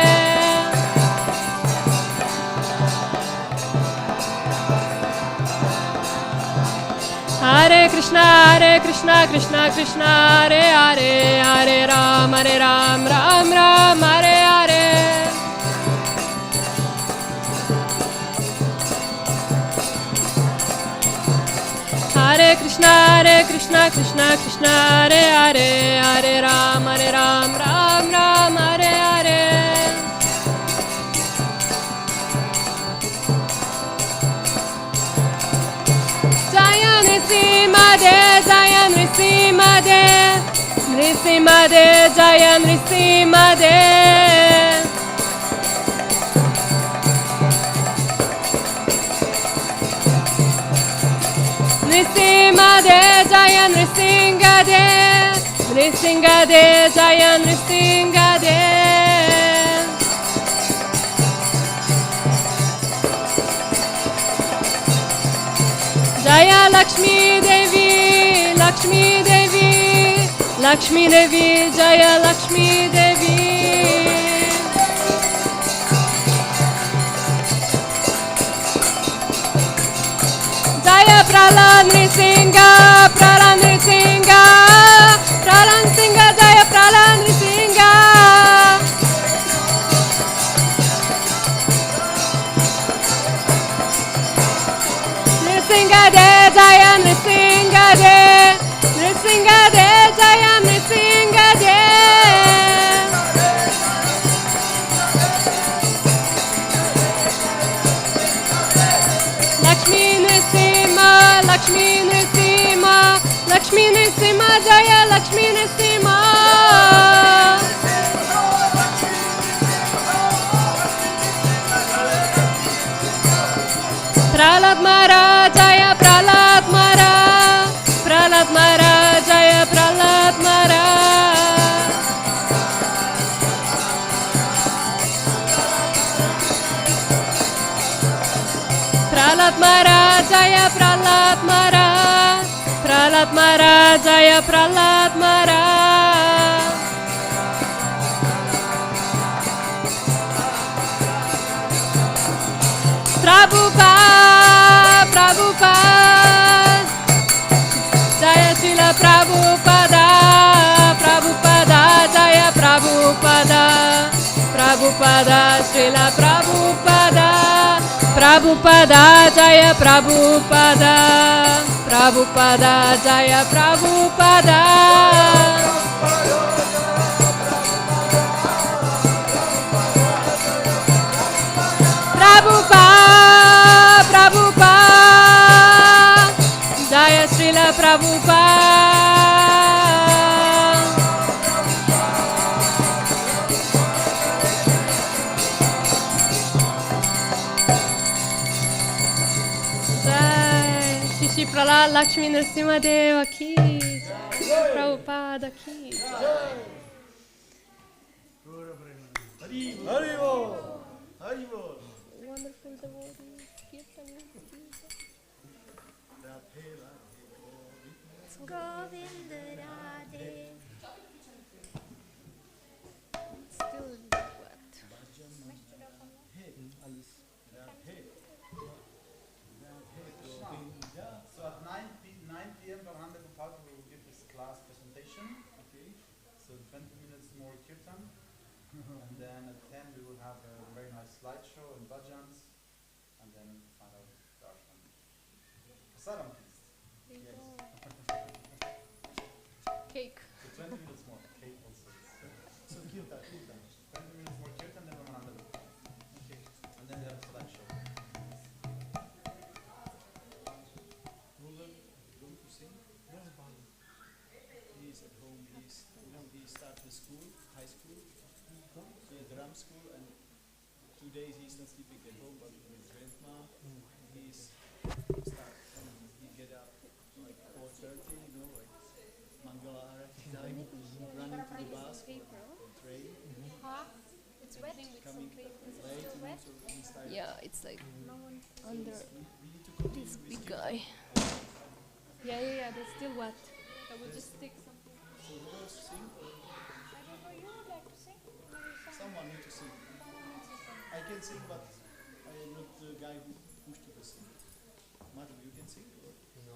Hare Krishna Krishna Krishna Hare Hare Hare Ram Ram Ram Hare Hare Hare Krishna Krishna Krishna Hare Hare Hare Ram Ram Hare Hare Jaya Nrisimhade Jaya Nrisimhade Nrisimhade Jaya Nrisimhade Nrisimhade Jaya Nrisimhade Nrisimhade Jaya Nrisimhade Jaya Lakshmi Devi Lakshmi Devi Lakshmi Devi Jaya Lakshmi Devi Jaya Prahlad Nrsimha Prahlad Nrsimha Prahlad Nrsimha Jaya Prahlad Nrsimha Nrsimhade Jaya Nrsimhade Nrsimhade Jaya Nrsimhade Lakshmi Nrsimha Lakshmi Nrsimha Lakshmi Nrsimha Jaya Lakshmi Nrsimha Prahlad Maharaj Jaya Prahlad Maharaj Prahlad Maharaj Jaya Prahlad Maharaj Prahlad Maharaj Jaya Prahlad Maharaj Prahlad Maharaj Jaya Prahlad Maharaj Prabhupada Prabhupada Jaya Srila Prabhupada Prabhupada Jaya Prabhupada Prabhupada Srila Prabhupada Prabhupada Jaya Prabhupada Prabhupada Jaya Prabhupada Prabhupada Prabhupada Jaya Srila Prabhupada Jai Shri Prahlad Lakshmi Nrsimha Deva ki Jai Prabhupada ki Jai Wonderful devotees, Kirtan, Govind Radhe. Still what? So at 9 p.m. Ramanda Gopal will give his class presentation. Okay. So 20 minutes more kirtan. And then at 10 we will have a very nice slideshow and bhajans. And then final darshan. Prasadam feast. Yes. Cake. So 20 minutes more. Cake also. So Kirtan, Kirtan. 20 minutes more Kirtan, then another. Okay. And then we have a slideshow. Ruler, going to sing? Where's Bali? He's at home. He started school, high school. Yeah, drum school, and 2 days he's not sleeping at home, but with his grandma. He's start and he get up like 4:30, like Mangala Arati time, running to the bus or train, Huh? It's wet. coming late, so he started. Yeah, it's like under We need to continue this with big Kirtan. guy. Yeah, they're still wet. I will just stick something. So who wants to sing? Or I don't know. You would like to sing? Maybe someone need to sing. I can sing, but I am not the guy who pushed to sing. Madhu, you can sing? Or? No.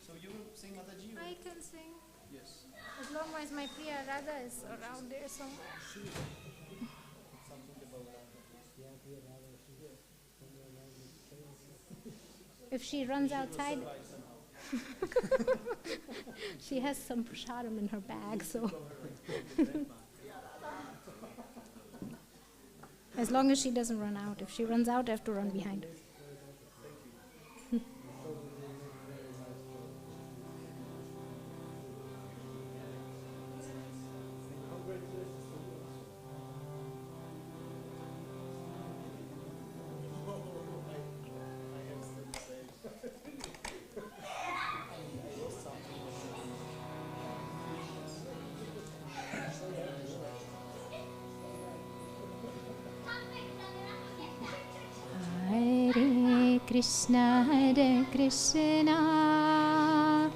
So you will sing Mataji? Or? I can sing. Yes. As long as my Priya Radha is around there somewhere. Something about that. If she runs outside, she has some prasadam in her bag, so. As long as she doesn't run out. If she runs out, I have to run behind her. Hare Krishna,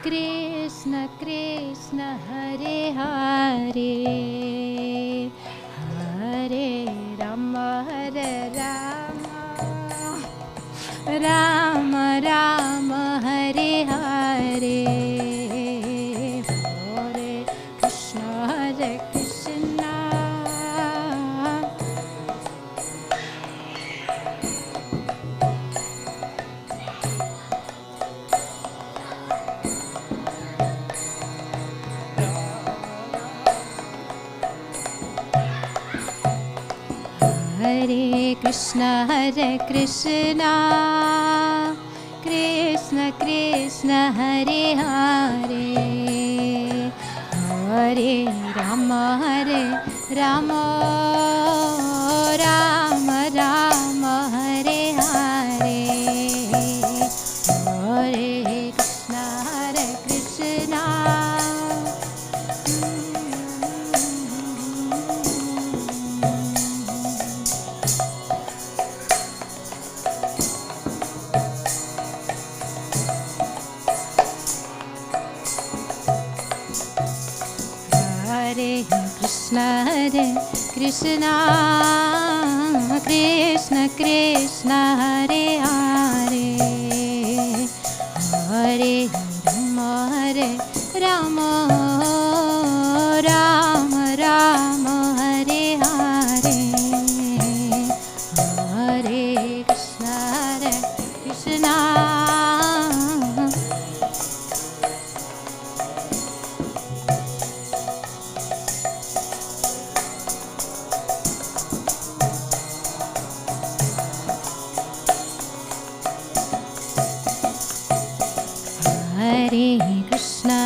Krishna Krishna, Hare Hare, Hare Rama, Rama Rama, Hare Hare, Hare Krishna, Krishna. Hare Krishna, Krishna Krishna, Hare Hare, Hare Rama, Rama Rama, Hare Hare, Hare Krishna, Hare Krishna, Krishna Krishna, Hare Hare, Hare Rama, Rama Rama, Hare Hare, Hare Krishna.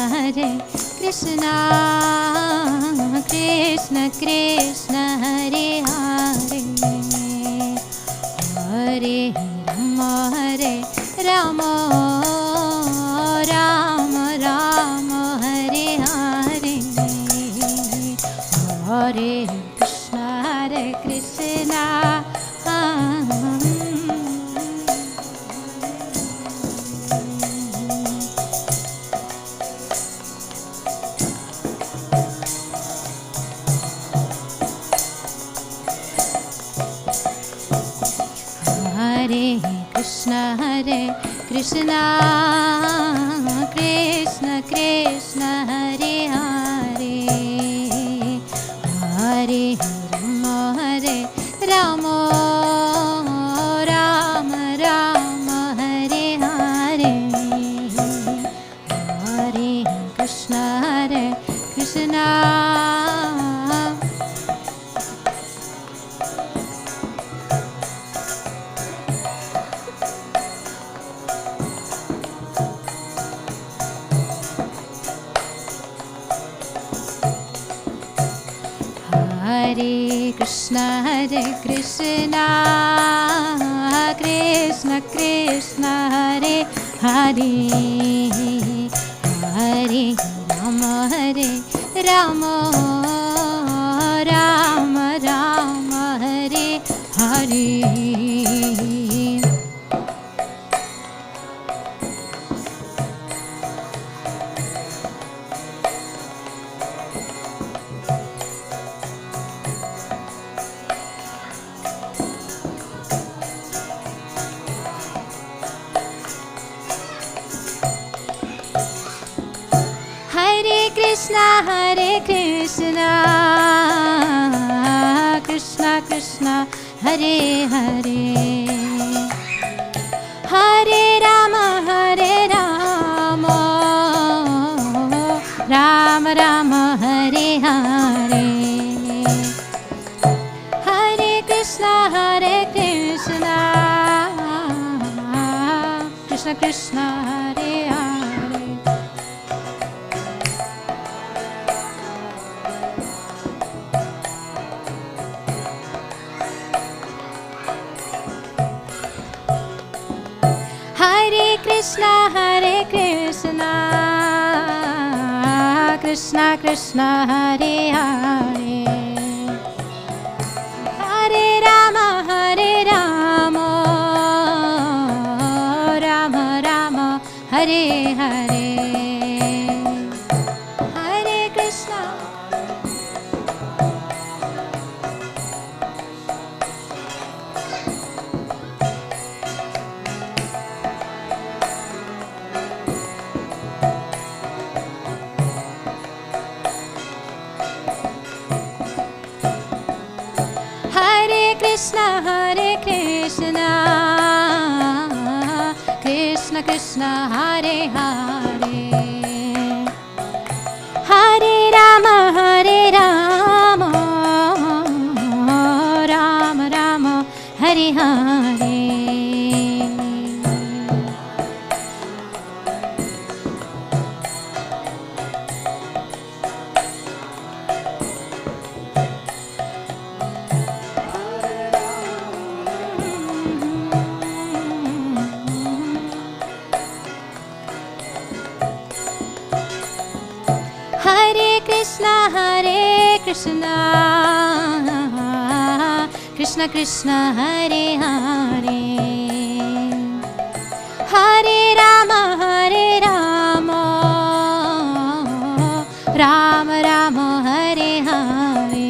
Hare Krishna, Krishna Krishna, Hare Hare, Hare Rama, Rama Rama, Hare Hare, Hare Krishna, Hare Krishna, Krishna Krishna, Hare Hare, Hare Rama, Rama Rama, Hare Hare, Hare Krishna, Krishna. Hare Krishna Krishna Krishna Hare Hare Hare Rama Rama Rama Hare Hare Hare Krishna Krishna Krishna Hare Hare Hare Rama Rama Rama Hare Hare Hare Krishna Krishna Krishna Hare Hare Hare Krishna Krishna Krishna Hare Hare Hare Rama Rama Rama Hare Hare Hare Krishna Krishna Krishna Hare Hare Hare Rama Rama Rama Hare Hare Krishna Krishna Hare Hare Hare Rama Rama Rama Hare Hare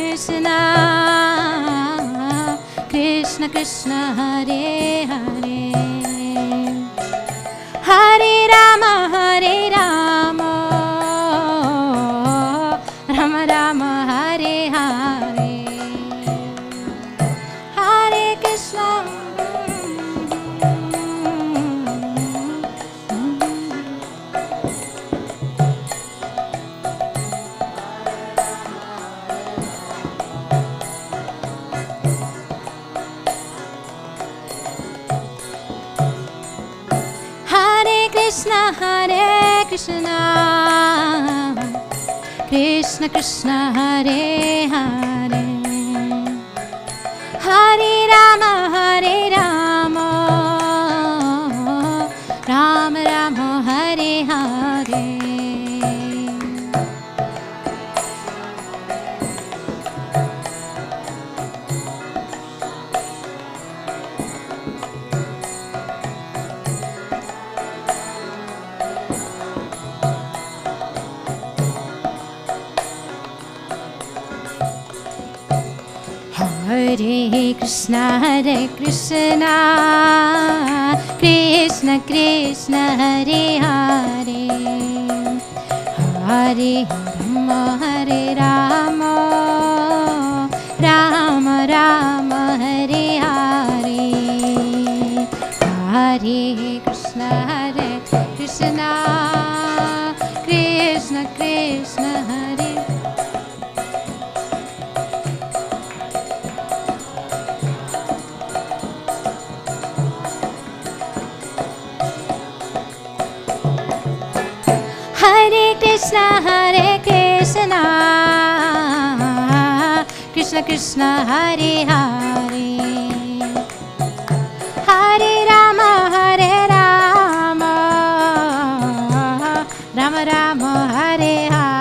Krishna Krishna Krishna Hare Hare Hare Rama Rama Rama Hare Hare Hare Krishna Krishna Krishna Hare Hare Hare Rama Rama Rama Hare Hare Hare Krishna Krishna Krishna Hare Hare Hare Rama Rama Rama Hare Hare Krishna Krishna Krishna Hare Hare Krishna Krishna Krishna Hare Hare Hare Rama Rama Rama Hare Hare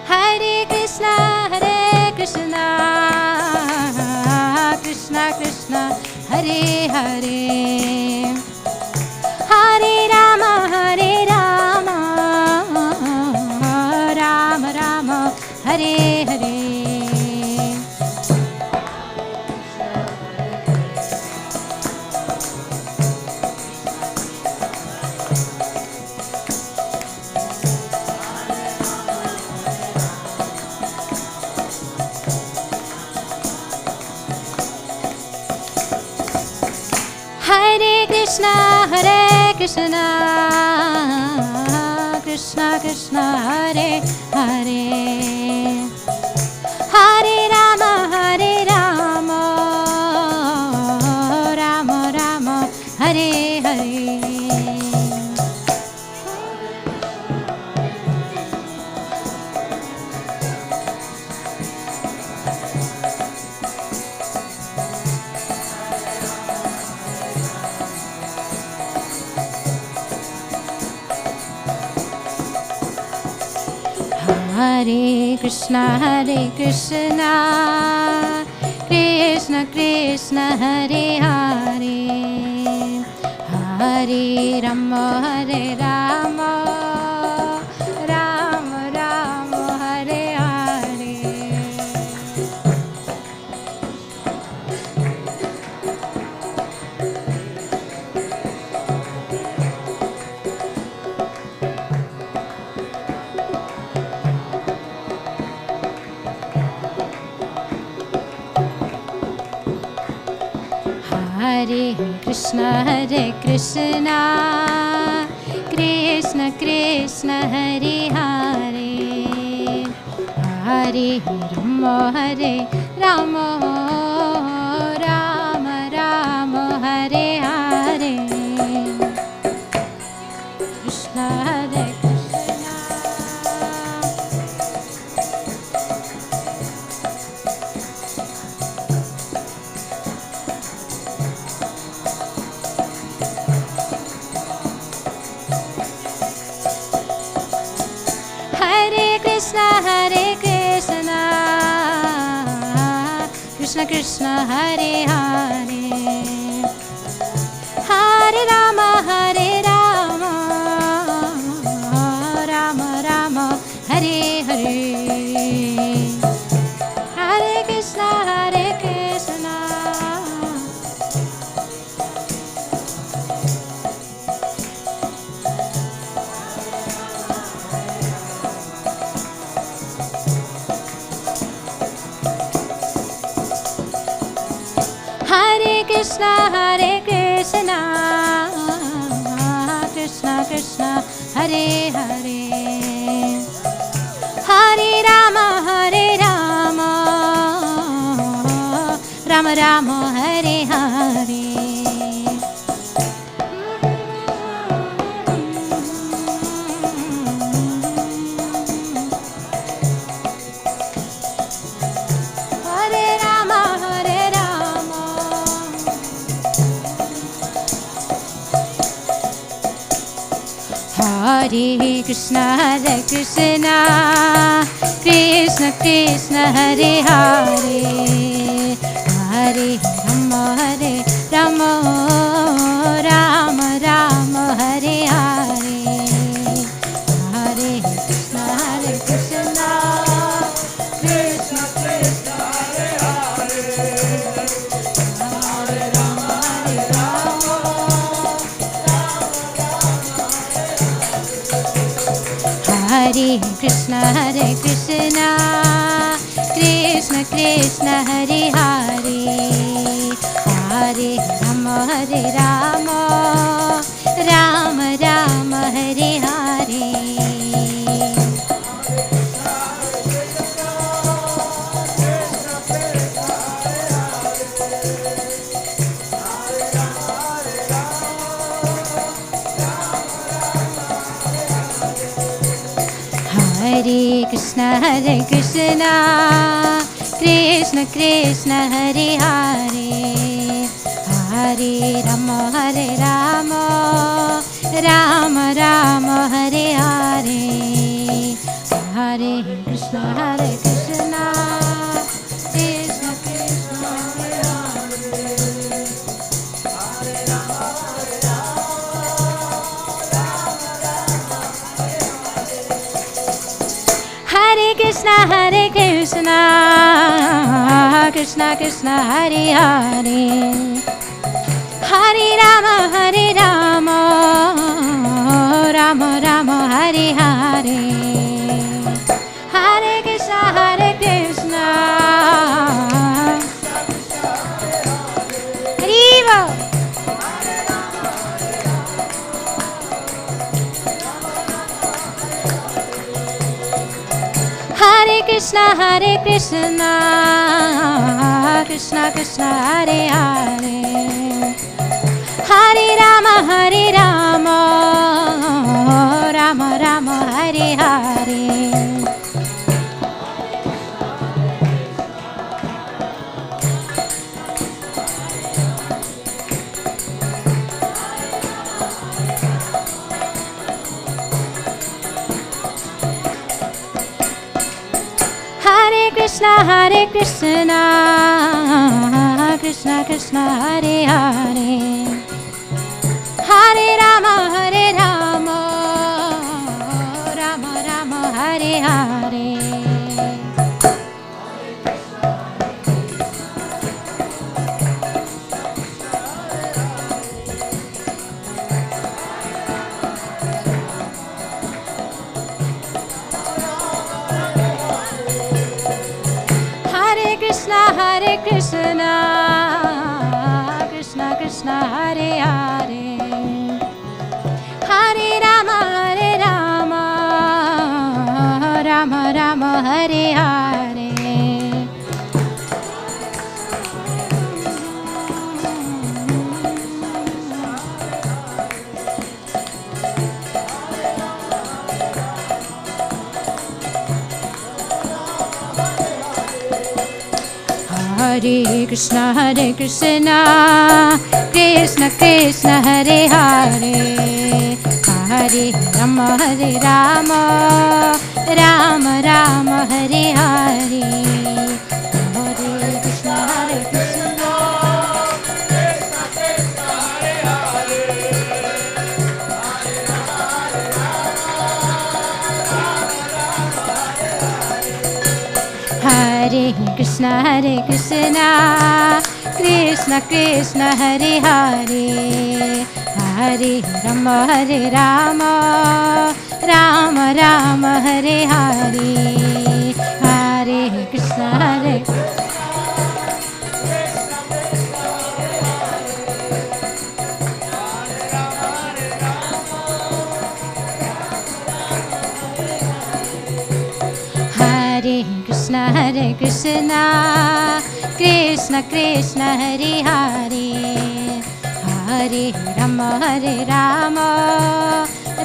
Hare Krishna Krishna Krishna Hare Hare Hare Rama Rama Rama Hare Hare Hare Krishna Krishna Krishna Hare Hare Hare Rama Rama Rama Hare Hare Hare Krishna Krishna Krishna Hare Hare Hare Rama Rama Rama Hare Hare Hare Krishna Krishna Krishna Hare Hare Hare Rama Rama Rama Hare Hare Krishna Krishna Hare Krishna Krishna Krishna Hare Hare Hare Rama Rama Rama Hare Hare Hare Krishna Hare Krishna Krishna Krishna Hare Hare Hare Rama Rama Rama Hare Hare Hare Rama Hare Krishna Krishna Krishna Hare Hare Hare Rama Rama Rama Hare Hare Hare Krishna Krishna Krishna Hare Krishna Krishna Krishna Hare Hare Hare Rama Rama Rama Hare Hare Hare Krishna Krishna Krishna Hare Hare Hare Rama Rama Rama Hare Hare Hare Krishna Krishna Krishna Hare Hare Krishna Krishna Krishna Hare Hare Hare Rama Rama Rama Hare Hare Hare Krishna Hariva Hare Krishna Krishna Krishna Hare Hare Hare Rama Rama Rama Hare Hare Hare Krishna Krishna Krishna Hare Hare Hare Rama Rama Rama Hare Hare Krishna Krishna Hare Hare Hare Rama Rama Rama Hare Hare Hare Krishna Krishna Krishna Hare Hare Hare Rama Rama Rama Hare Hare Hare Krishna Hare Krishna Krishna Krishna Hare Hare Hare Rama Rama Rama Hare Hare Hare Krishna Krishna Krishna Krishna Hare Hare Hare Rama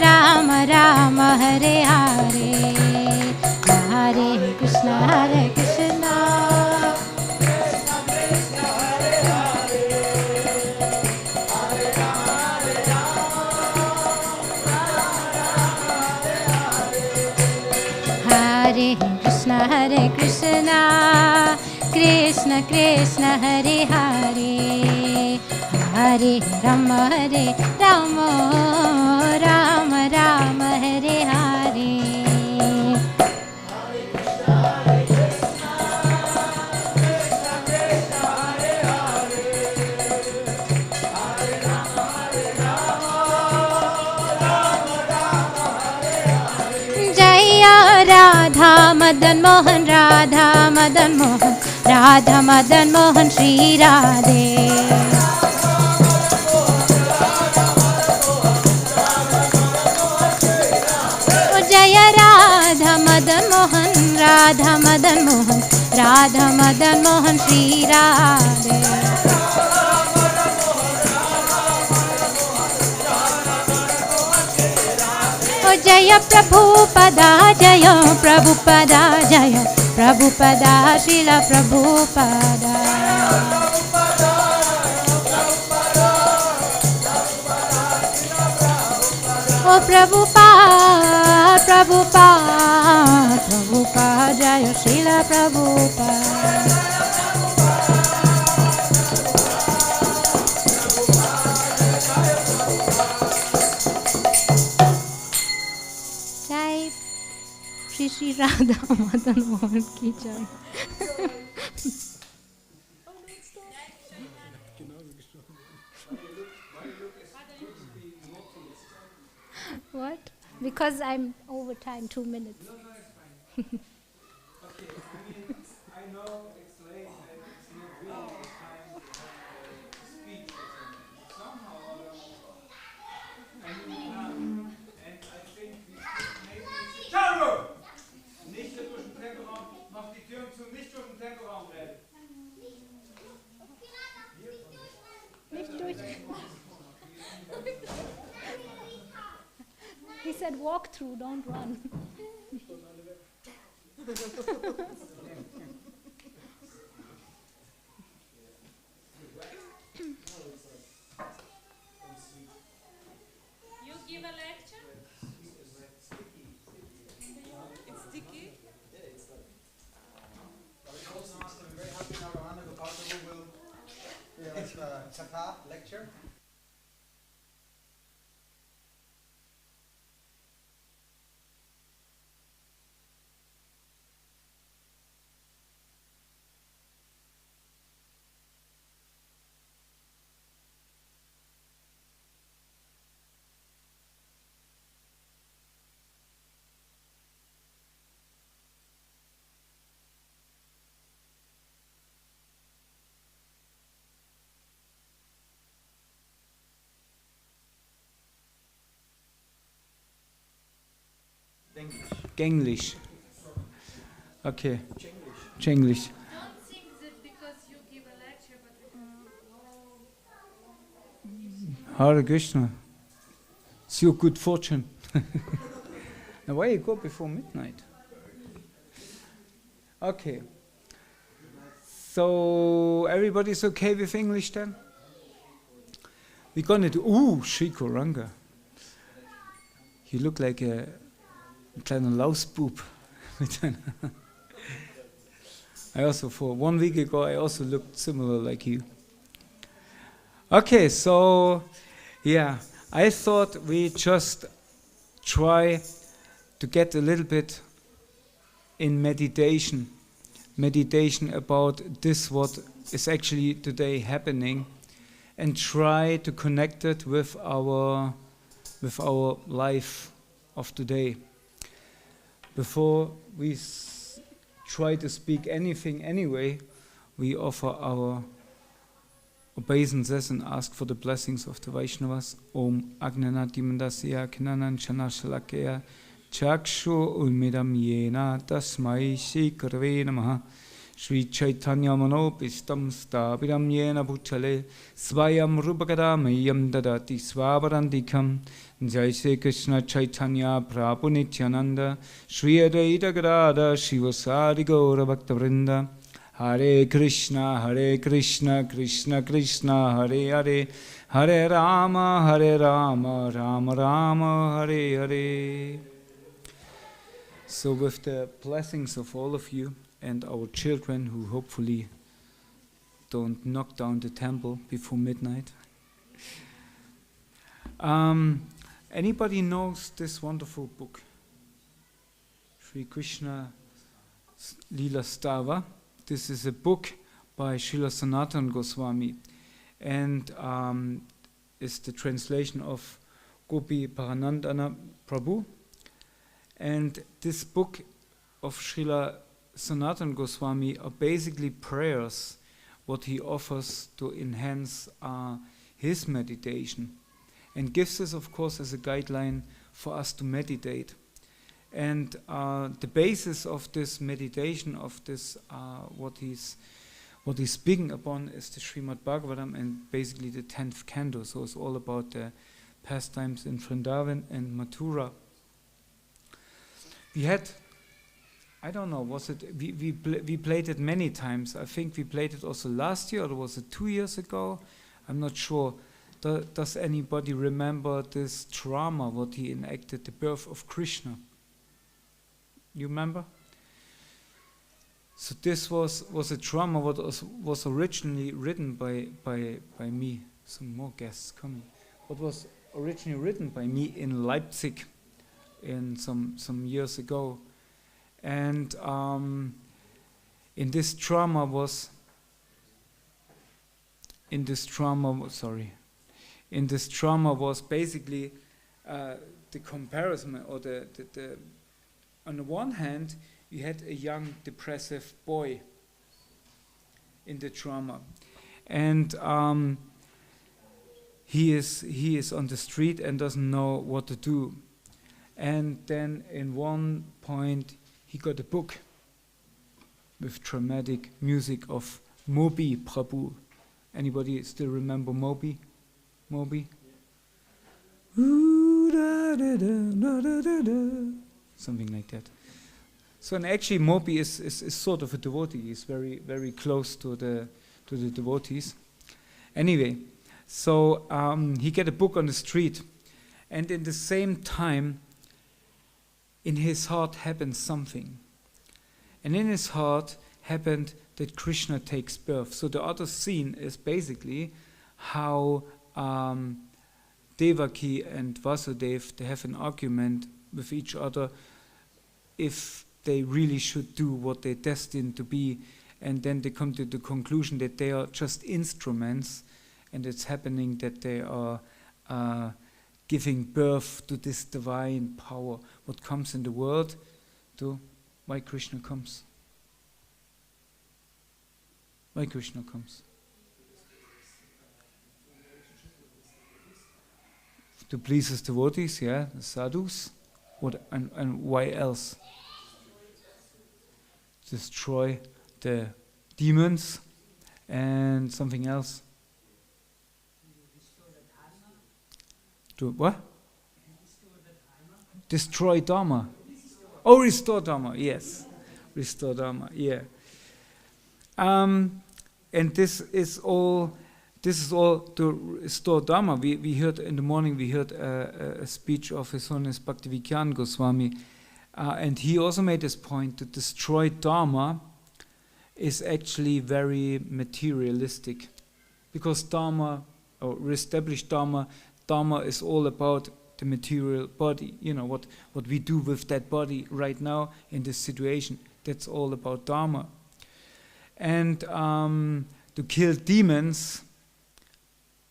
Rama Rama Hare Hare Hare Krishna Hare Krishna Krishna Krishna Hare Hare Hare Rama Rama Rama Hare Hare Jaya Madan Mohan, Radha Madan Mohan, Radha Madan Mohan, Shri Radhe. Oh Jaya Radha Madan Mohan, Radha Madan Mohan, Radha Madan Mohan, Shri Radhe. Oh Jaya Prabhupada, Jaya Prabhupada, Jaya Prabhupada, Srila Prabhupada. Oh Prabhupada, Prabhupada, Prabhupada, Jaya Srila Prabhupada. Jai Shri Shri Radha Madan Mohan ki jai. What? Because I'm over time 2 minutes. I know it's late and it's not really the time to have a speech or something. Somehow or other, and I think we should maybe... Ciao! Nicht durch den Temporaum, mach die Türen zu, nicht durch den Temporaum rennen. He said walk through, don't run. You give a lecture? It's sticky? I'm very happy now Johanna Gopalova will give us a Kata lecture. English. Okay. English. Don't think that because you give a lecture, but Hare Krishna. It's your good fortune. Now why you go before midnight? Okay. So everybody's okay with English then? We're gonna do Shikoranga. You look like a kleiner Lausbub. I also, for 1 week ago, I also looked similar like you. Okay, so yeah, I thought we just try to get a little bit in meditation about this, what is actually today happening, and try to connect it with our life of today. Before we try to speak anything anyway, we offer our obeisances and ask for the blessings of the Vaishnavas. Om Agnanadimandasya Knanan Chanashalakya Chakshu Ulmidam Yena Tasmai Shikarve Namaha Sri Chaitanya Manopistam Stabiram Yena Bhutale Svayam Rupakadamayam Dadati Swavarandikam Jai Shri Krishna Chaitanya Prabhu Nityananda Shri Advaita Gadada Shivasari Gaura Bhaktavrinda Hare Krishna, Krishna Krishna, Hare Hare, Hare Rama, Rama Rama, Hare Hare. So with the blessings of all of you and our children who hopefully don't knock down the temple before midnight. Anybody knows this wonderful book? Sri Krishna Lila Stava. This is a book by Srila Sanatana Goswami, and is the translation of Gopi Paranandana Prabhu. And this book of Srila Sanatana Goswami are basically prayers, what he offers to enhance his meditation, and gives us, of course, as a guideline for us to meditate. And the basis of this meditation, of this what he's speaking upon, is the Srimad Bhagavatam and basically the 10th canto. So it's all about the pastimes in Vrindavan and Mathura. We had, I don't know, was it, we played it many times. I think we played it also last year, or was it 2 years ago? I'm not sure. Does anybody remember this drama, what he enacted, the birth of Krishna? You remember? So this was a drama what was originally written by me. Some more guests coming. What was originally written by me in Leipzig in some years ago. And in this drama was basically the comparison, or the on the one hand you had a young depressive boy in the drama, and he is on the street and doesn't know what to do, and then in one point he got a book with dramatic music of Moby Prabhu. Anybody still remember Moby? Moby? Something like that. So, and actually Moby is sort of a devotee. He's very, very close to the devotees. Anyway, so he get a book on the street, and in the same time in his heart happened something. And in his heart happened that Krishna takes birth. So the other scene is basically how Devaki and Vasudev, they have an argument with each other if they really should do what they're destined to be, and then they come to the conclusion that they are just instruments, and it's happening that they are giving birth to this divine power, what comes in the world, to why Krishna comes. Why Krishna comes? To please his devotees, yeah, the sadhus. What and why else? Destroy the demons and something else. To what? Destroy Dharma. Oh, restore Dharma. Yes, restore Dharma. Yeah. And this is all to restore Dharma. We heard in the morning, we heard a speech of His Holiness Bhaktivedanta Goswami, and he also made this point: to destroy Dharma is actually very materialistic, because Dharma, or reestablish Dharma is all about the material body. You know, what we do with that body right now in this situation, that's all about Dharma. And to kill demons,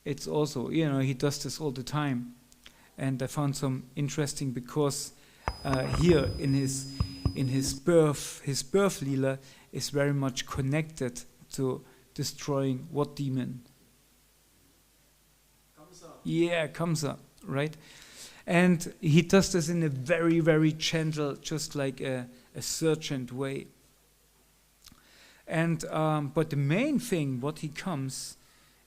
it's also, he does this all the time. And I found some interesting, because here in his birth lila is very much connected to destroying what demon? Kamsa, right? And he does this in a very, very gentle, just like a sergeant way. And but the main thing, what he comes,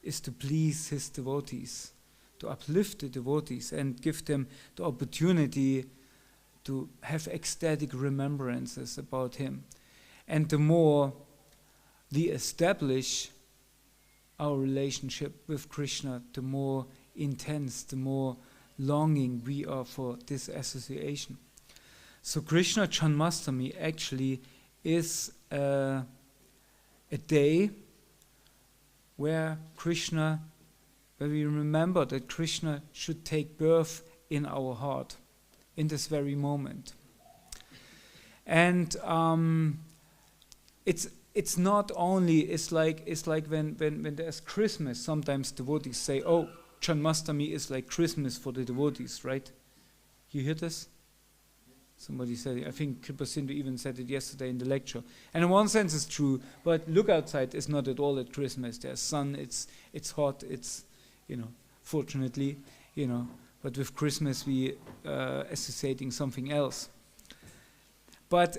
is to please his devotees, to uplift the devotees and give them the opportunity to have ecstatic remembrances about him. And the more we establish our relationship with Krishna, the more intense, the more longing we are for this association. So Krishna Janmashtami actually is a day where we remember that Krishna should take birth in our heart, in this very moment. And it's not only, it's like when there's Christmas, sometimes devotees say, oh, Janmashtami is like Christmas for the devotees, right? You hear this? Somebody said it. I think Kripa Sindhu even said it yesterday in the lecture. And in one sense it's true, but look outside, it's not at all at Christmas. There's sun, it's hot, it's, fortunately, but with Christmas we associating something else. But,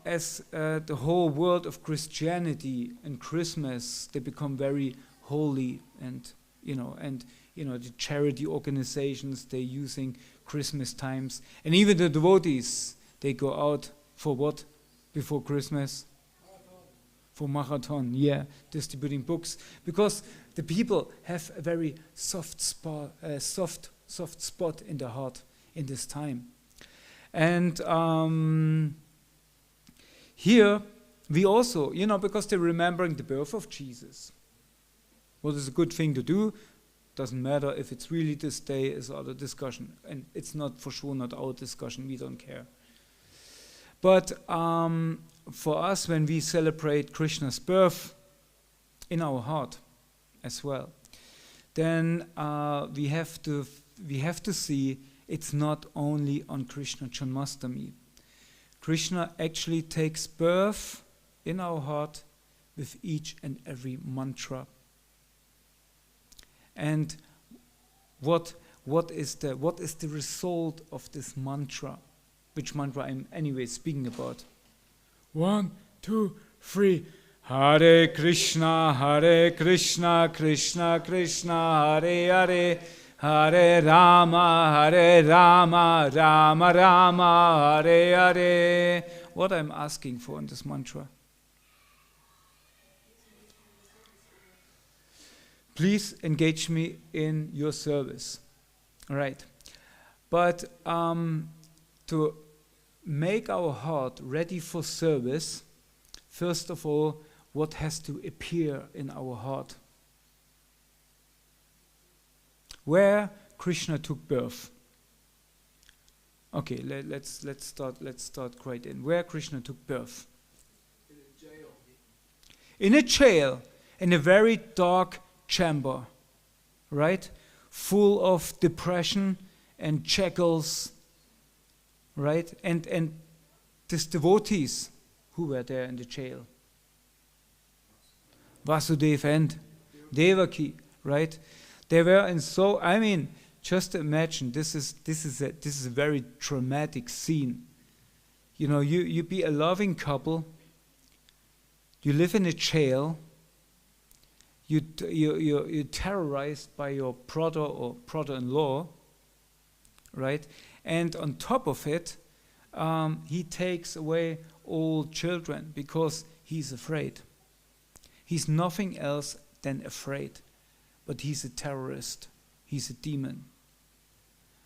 as the whole world of Christianity and Christmas, they become very holy and, the charity organizations, they're using Christmas times. And even the devotees, they go out for what before Christmas? For marathon, distributing books. Because the people have a very soft spot in their heart in this time. And here we also, because they're remembering the birth of Jesus. What is a good thing to do? Doesn't matter if it's really this day, is other discussion. And it's not, for sure, not our discussion, we don't care. But for us, when we celebrate Krishna's birth in our heart as well, then we have to see it's not only on Krishna Janmashtami. Krishna actually takes birth in our heart with each and every mantra. And what is the result of this mantra? Which mantra I'm anyway speaking about? 1, 2, 3. Hare Krishna, Krishna Krishna, Hare Hare, Hare Rama, Rama Rama, Hare Hare. What I'm asking for in this mantra? Please engage me in your service. All right. But to make our heart ready for service, first of all, what has to appear in our heart? Where Krishna took birth. Okay, let's start right in. Where Krishna took birth. In a jail, in a very dark chamber, right? Full of depression and shackles, right? And these devotees who were there in the jail. Vasudeva and Devaki, right? They were in just imagine, this is a very dramatic scene. You be a loving couple, you live in a jail, you're terrorized by your brother or brother-in-law, right? And on top of it, he takes away all children because he's afraid. He's nothing else than afraid. But he's a terrorist. He's a demon.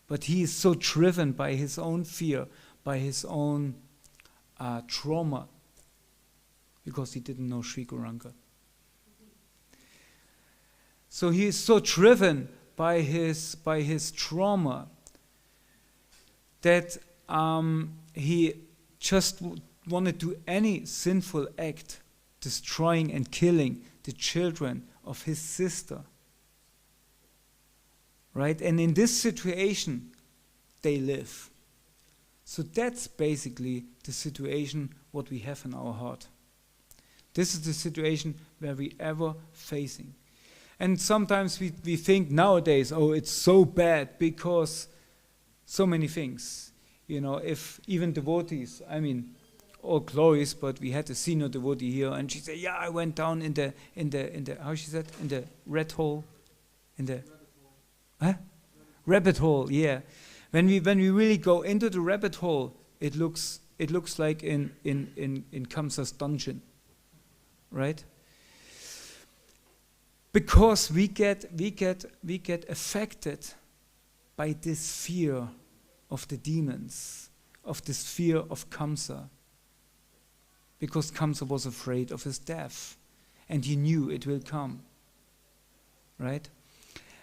But he is so driven by his own fear, by his own trauma, because he didn't know Sri Gauranga. So he is so driven by his trauma that he just wanted to do any sinful act, destroying and killing the children of his sister. Right? And in this situation, they live. So that's basically the situation what we have in our heart. This is the situation where we ever facing. And sometimes we think nowadays, it's so bad because so many things. If even devotees, all glories, but we had a senior devotee here, and she said, I went down in the how she said, in the red hole, in the rabbit hole, yeah. When we really go into the rabbit hole, it looks like in Kamsa's dungeon, right? Because we get affected by this fear of the demons, of this fear of Kamsa. Because Kamsa was afraid of his death, and he knew it will come, right?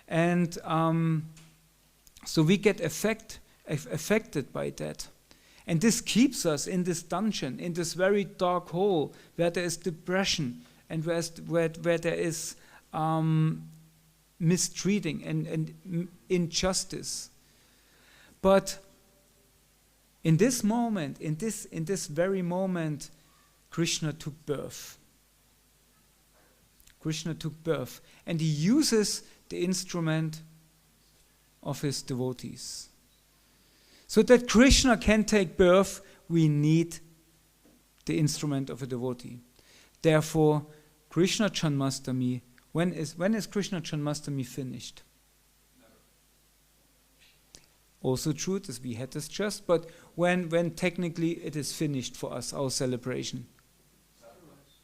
And so we get affected by that. And this keeps us in this dungeon, in this very dark hole, where there is depression, and where there is mistreating and injustice. But In this moment, in this very moment, Krishna took birth. Krishna took birth, and he uses the instrument of his devotees. So that Krishna can take birth, we need the instrument of a devotee. Therefore, Krishna Janmashtami, when is Krishna Janmashtami finished? Also true, this we had this just, but when technically it is finished for us, our celebration.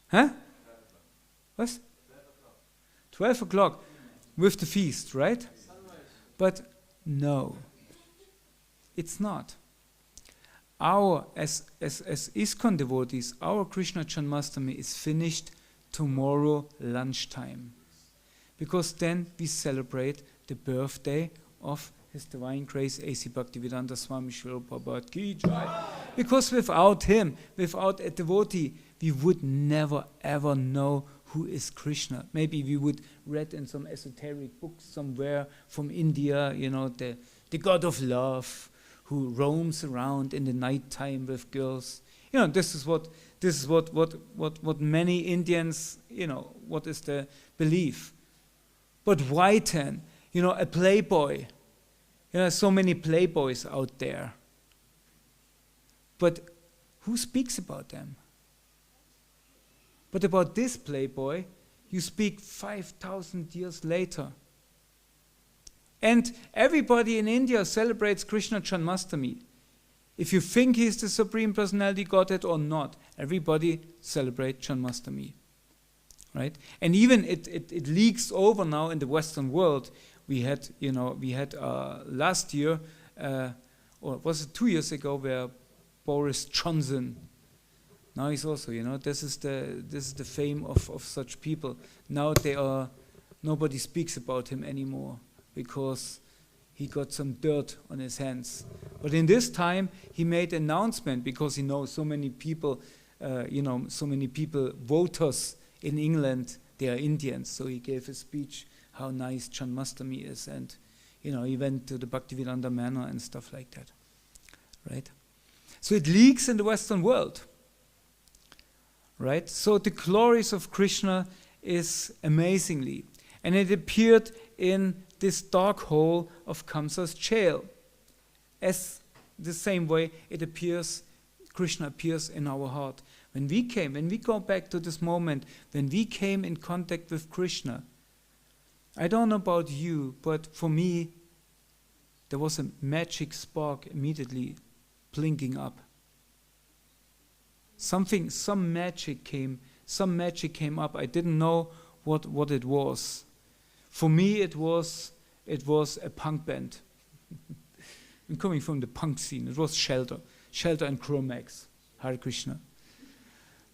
Huh? What? 12 o'clock with the feast, right? But no, it's not. Our, as ISKCON devotees, our Krishna Janmashtami is finished tomorrow lunchtime. Because then we celebrate the birthday of His Divine Grace A.C. Bhaktivedanta Swami Srila Prabhupada Ki Jai. Because without him, without a devotee, we would never ever know who is Krishna. Maybe we would read in some esoteric books somewhere from India, the God of love who roams around in the night time with girls. This is what many Indians, what is the belief. But why then? A playboy. So many playboys out there. But who speaks about them? But about this playboy, you speak 5,000 years later. And everybody in India celebrates Krishna Janmashtami. If you think he's the Supreme Personality Godhead or not, everybody celebrates Janmashtami. Right? And even it leaks over now in the Western world. We had last year, or was it 2 years ago, where Boris Johnson. Now he's also, this is the fame of such people. Now nobody speaks about him anymore because he got some dirt on his hands. But in this time, he made an announcement because he knows so many people, voters in England, they are Indians. So he gave a speech how nice Janmashtami is, and he went to the Bhaktivedanta Manor and stuff like that, right? So it leaks in the Western world. Right? So the glories of Krishna is amazingly. And it appeared in this dark hole of Kamsa's jail. As the same way Krishna appears in our heart. When we go back to this moment, when we came in contact with Krishna, I don't know about you, but for me, there was a magic spark immediately blinking up. Some magic came up. I didn't know what it was. For me, it was a punk band. I'm coming from the punk scene. It was Shelter and Chromax. Hare Krishna.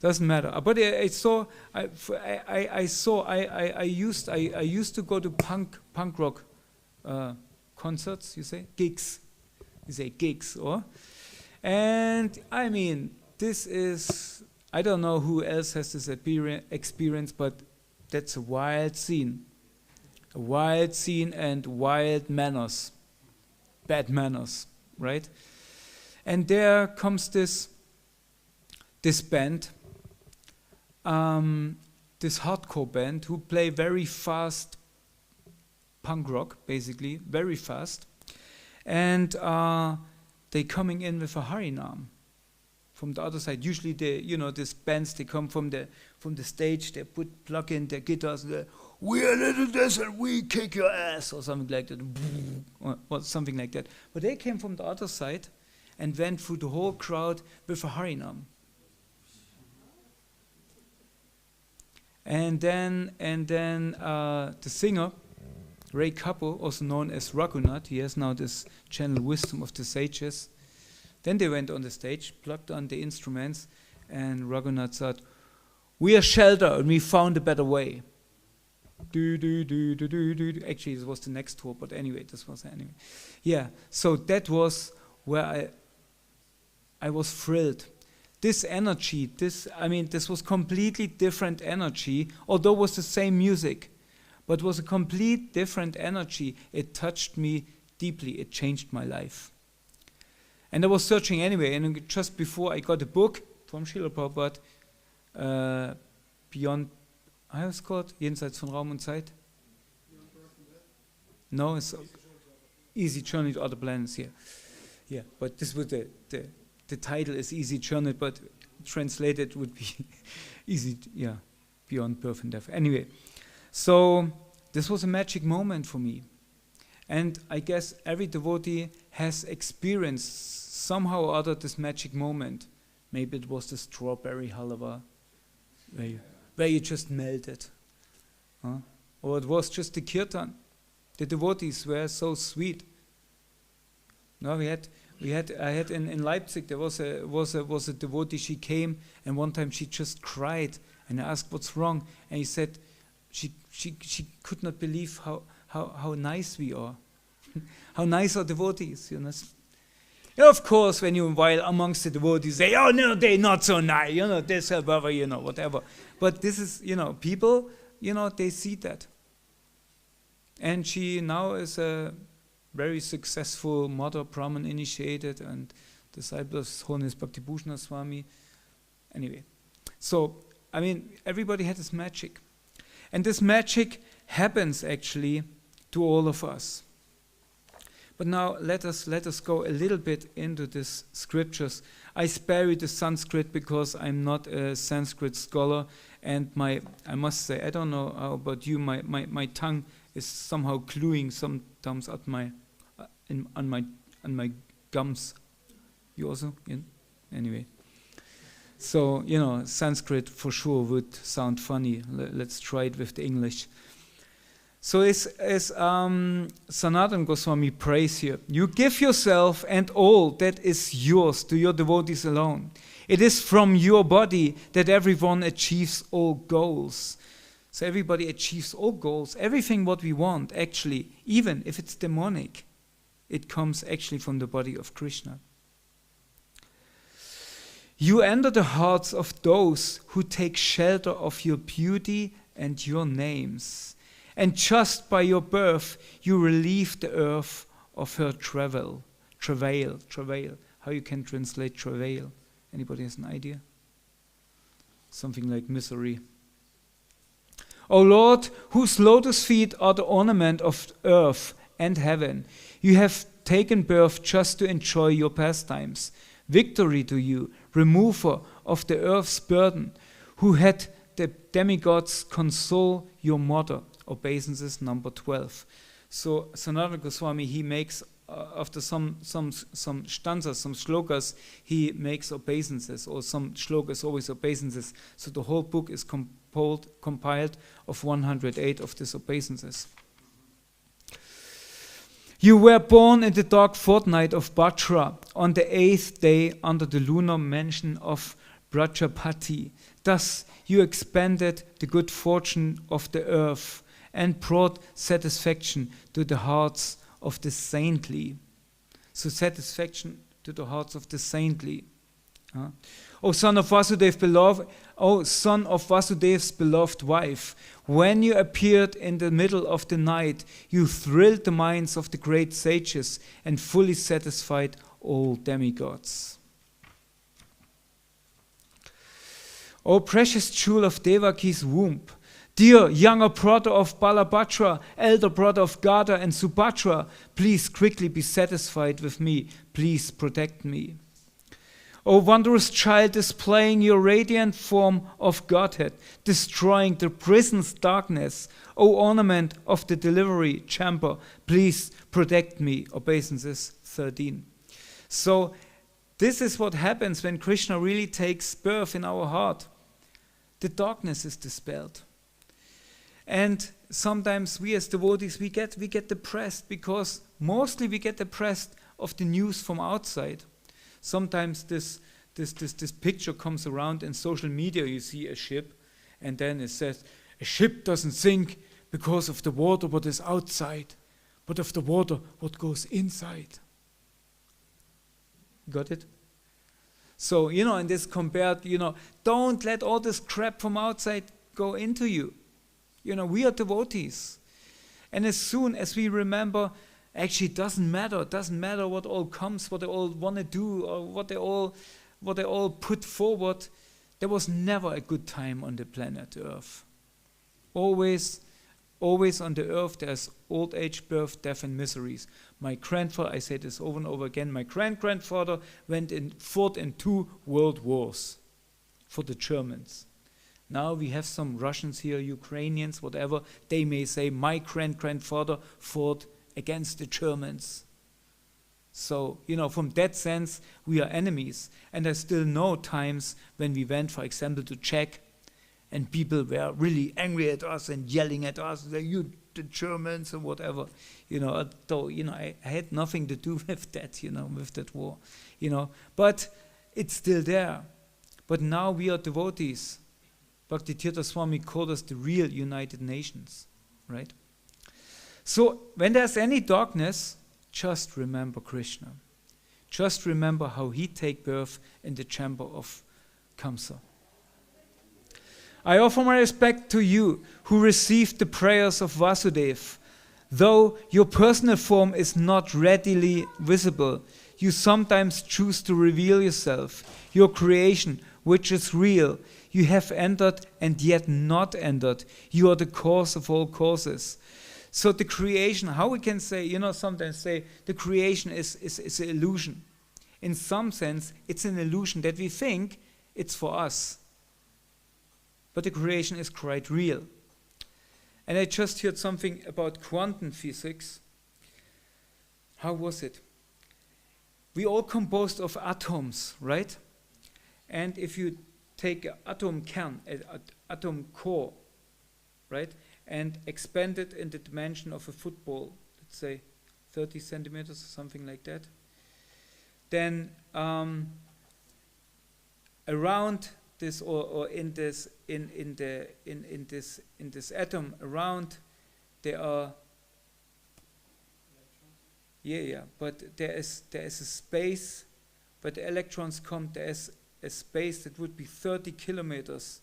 Doesn't matter. But I used to go to punk rock concerts. You say gigs. You say gigs, or? And I mean, this is, I don't know who else has this experience, but that's a wild scene. A wild scene and wild manners. Bad manners, right? And there comes this band, this hardcore band who play very fast punk rock, basically, very fast. And they coming in with a Harinam. From the other side, usually these bands, they come from the stage, they plug in their guitars, and we are little this and we kick your ass, or something like that, or something like that. But they came from the other side and went through the whole crowd with a Harinam. And then the singer, Ray Kapoor, also known as Raghunath, he has now this channel wisdom of the sages. Then they went on the stage, plugged on the instruments, and Raghunath said, "We are Shelter, and we found a better way." Actually, it was the next tour, but anyway, this was anyway. Yeah, so that was where I was thrilled. This energy, this was completely different energy, although it was the same music, but it was a complete different energy. It touched me deeply. It changed my life. And I was searching anyway, and just before I got a book from Srila Prabhupada, Beyond, how is it called? Jenseits von Raum und Zeit? No, it's Easy Journey to Other Planets, yeah. Yeah, but this was the title is Easy Journey, but translated would be easy, yeah, Beyond Birth and Death. Anyway, so this was a magic moment for me. And I guess every devotee has experienced somehow or other this magic moment. Maybe it was the strawberry halwa where you just melted. Huh? Or it was just the kirtan. The devotees were so sweet. No, I had in Leipzig, there was a devotee, she came and one time she just cried and I asked what's wrong, and he said she could not believe how nice we are. How nice are devotees, you know. Of course, while amongst the devotees say, oh no, they're not so nice, you know, this, whatever, you know, whatever. But this is, you know, people, you know, they see that. And she now is a very successful mother, Brahman initiated, and disciple of His Holiness Bhaktibhushan Swami. Anyway, so, I mean, everybody had this magic. And this magic happens actually to all of us. But now let us go a little bit into these scriptures. I spare you the Sanskrit because I'm not a Sanskrit scholar, and I must say, I don't know how about you, my tongue is somehow gluing sometimes at on my gums. You also? Yeah? Anyway. So, you know, Sanskrit for sure would sound funny. Let's try it with the English. So as Sanatana Goswami prays here, you give yourself and all that is yours to your devotees alone. It is from your body that everyone achieves all goals. So everybody achieves all goals. Everything what we want, actually, even if it's demonic, it comes actually from the body of Krishna. You enter the hearts of those who take shelter of your beauty and your names. And just by your birth, you relieve the earth of her travail. How you can translate travail? Anybody has an idea? Something like misery. O Lord, whose lotus feet are the ornament of earth and heaven, you have taken birth just to enjoy your pastimes. Victory to you, remover of the earth's burden, who had the demigods console your mother. Obeisances number 12. So Sanatana Goswami, he makes after some stanzas, some shlokas, he makes obeisances, or some shlokas always obeisances. So the whole book is compiled of 108 of these obeisances. You were born in the dark fortnight of Bhadra on the 8th day under the lunar mansion of Brajapati. Thus you expanded the good fortune of the earth and brought satisfaction to the hearts of the saintly. So satisfaction to the hearts of the saintly. O son of Vasudeva beloved, O son of Vasudev's beloved wife, when you appeared in the middle of the night, you thrilled the minds of the great sages and fully satisfied all demigods. O precious jewel of Devaki's womb, dear younger brother of Balabhadra, elder brother of Gada and Subhadra, please quickly be satisfied with me. Please protect me. O wondrous child displaying your radiant form of Godhead, destroying the prison's darkness. O ornament of the delivery chamber, please protect me. Obeisances 13. So this is what happens when Krishna really takes birth in our heart. The darkness is dispelled. And sometimes we as devotees, we get depressed because mostly we get depressed of the news from outside. Sometimes this picture comes around in social media. You see a ship, and then it says, a ship doesn't sink because of the water what is outside, but of the water what goes inside. Got it? So, and this compared, don't let all this crap from outside go into you. We are devotees. And as soon as we remember Actually, it doesn't matter. It doesn't matter what all comes, what they all want to do, or what they all put forward. There was never a good time on the planet Earth. Always on the earth there's old age, birth, death, and miseries. My grandfather, I say this over and over again, my grandfather fought in 2 world wars for the Germans. Now we have some Russians here, Ukrainians, whatever. They may say, my grandfather fought against the Germans. So, from that sense, we are enemies. And I still know times when we went, for example, to Czech, and people were really angry at us and yelling at us, saying, you, the Germans, and whatever. Although, I had nothing to do with that, with that war. But it's still there. But now we are devotees. Bhaktitirtha Swami called us the real United Nations, right? So when there's any darkness, just remember Krishna. Just remember how he take birth in the chamber of Kamsa. I offer my respect to you who received the prayers of Vasudeva. Though your personal form is not readily visible, you sometimes choose to reveal yourself, your creation, which is real. You have entered and yet not entered. You are the cause of all causes. So the creation, how we can say, sometimes say the creation is an illusion. In some sense, it's an illusion that we think it's for us. But the creation is quite real. And I just heard something about quantum physics. How was it? We all composed of atoms, right? And if you take an atom kern, an atom core, right, and expand it in the dimension of a football, let's say 30 centimeters or something like that, then around this or in this atom around there are but there is a space, but the electrons come, there is a space that would be 30 kilometers,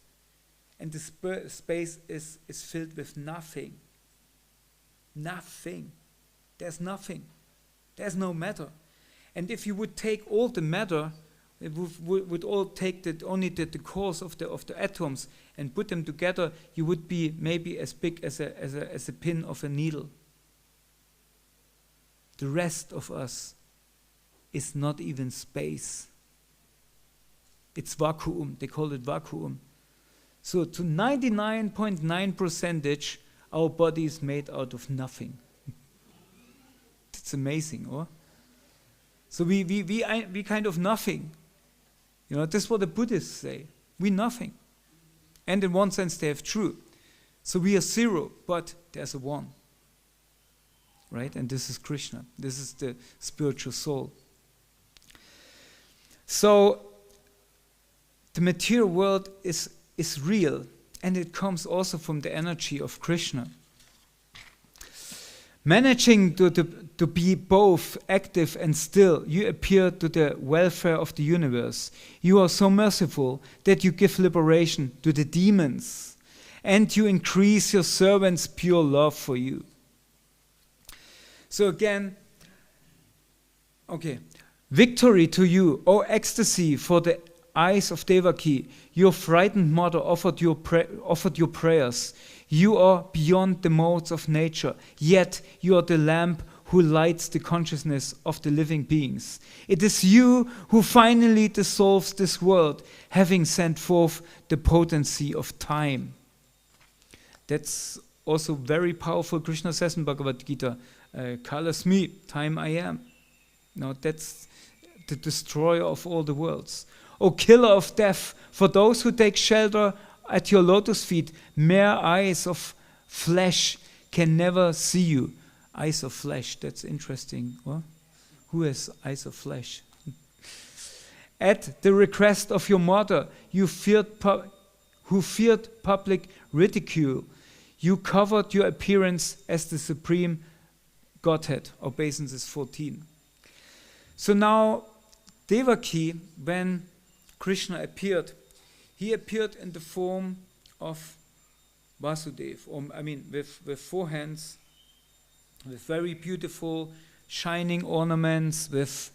and the space is filled with nothing. There's nothing. There's no matter. And if you would take all the matter, it would all take only the cores of the atoms and put them together, you would be maybe as big as a pin of a needle. The rest of us is not even space. It's vacuum. They call it vacuum. So to 99.9%, our body is made out of nothing. It's amazing, or? So we kind of nothing. This is what the Buddhists say. We nothing. And in one sense they have true. So we are zero, but there's a one. Right? And this is Krishna. This is the spiritual soul. So the material world is real, and it comes also from the energy of Krishna. Managing to be both active and still, you appear to the welfare of the universe. You are so merciful that you give liberation to the demons, and you increase your servants' pure love for you. So again, victory to you, O ecstasy for the eyes of Devaki. Your frightened mother offered your prayers. You are beyond the modes of nature, yet you are the lamp who lights the consciousness of the living beings. It is you who finally dissolves this world, having sent forth the potency of time. That's also very powerful. Krishna says in Bhagavad Gita, Kalasmi, time I am. Now that's the destroyer of all the worlds. O killer of death, for those who take shelter at your lotus feet, mere eyes of flesh can never see you. Eyes of flesh, that's interesting. What? Who has eyes of flesh? At the request of your mother, who feared public ridicule, you covered your appearance as the supreme Godhead. Obeisance 14. So now, Devaki, when Krishna appeared, he appeared in the form of Vasudeva, with 4 hands with very beautiful shining ornaments, with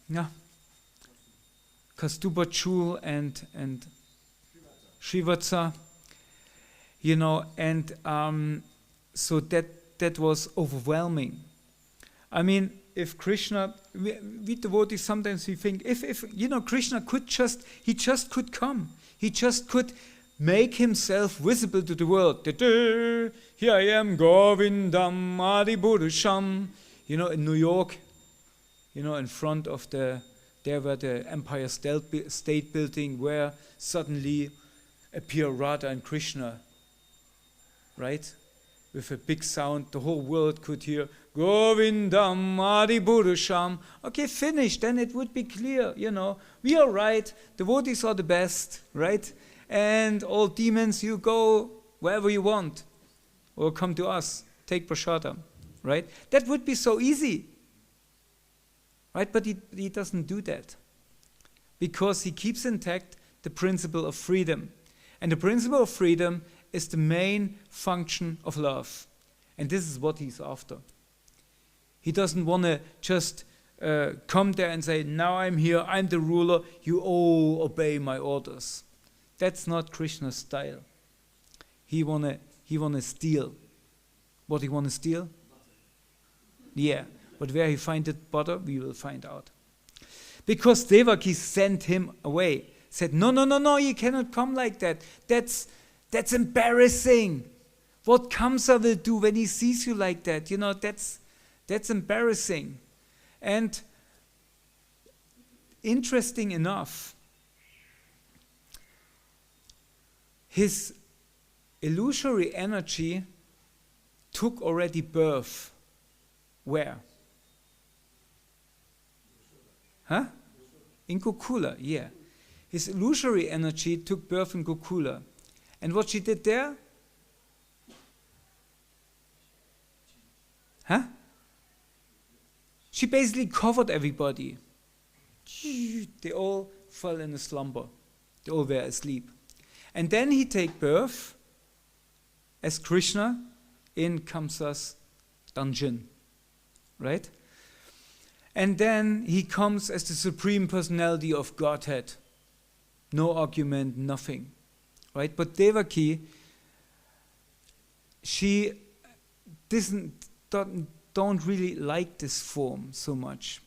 yeah, Kastuba Chul and Shivatsa, you know, and so that was overwhelming. I mean, if Krishna, we devotees sometimes we think, if you know, Krishna could he just could come, he just could make himself visible to the world. Here I am, Govindam Adipurusham, you know, in New York, you know, in front of there where the Empire State Building, where suddenly appear Radha and Krishna, right? With a big sound, the whole world could hear Govindam Adipurusham. Okay, finished, then it would be clear, you know, we are right, devotees are the best, right? And all demons, you go wherever you want, or come to us, take prasadam, right? That would be so easy, right? But he doesn't do that, because he keeps intact the principle of freedom. And the principle of freedom is the main function of love. And this is what he's after. He doesn't want to just come there and say, now I'm here, I'm the ruler, you all obey my orders. That's not Krishna's style. He wanna steal. What he wanna steal? Yeah, but where he find it butter, we will find out. Because Devaki sent him away. Said, no, you cannot come like that. That's embarrassing. What Kamsa will do when he sees you like that, you know, that's embarrassing. And interesting enough, his illusory energy took already birth. Where? Huh? In Gokula, yeah. His illusory energy took birth in Gokula. And what she did there? Huh? She basically covered everybody. They all fell in a slumber. They all were asleep. And then he take birth as Krishna in Kamsa's dungeon. Right? And then he comes as the Supreme Personality of Godhead. No argument, nothing. Right? But Devaki, she don't really like this form so much,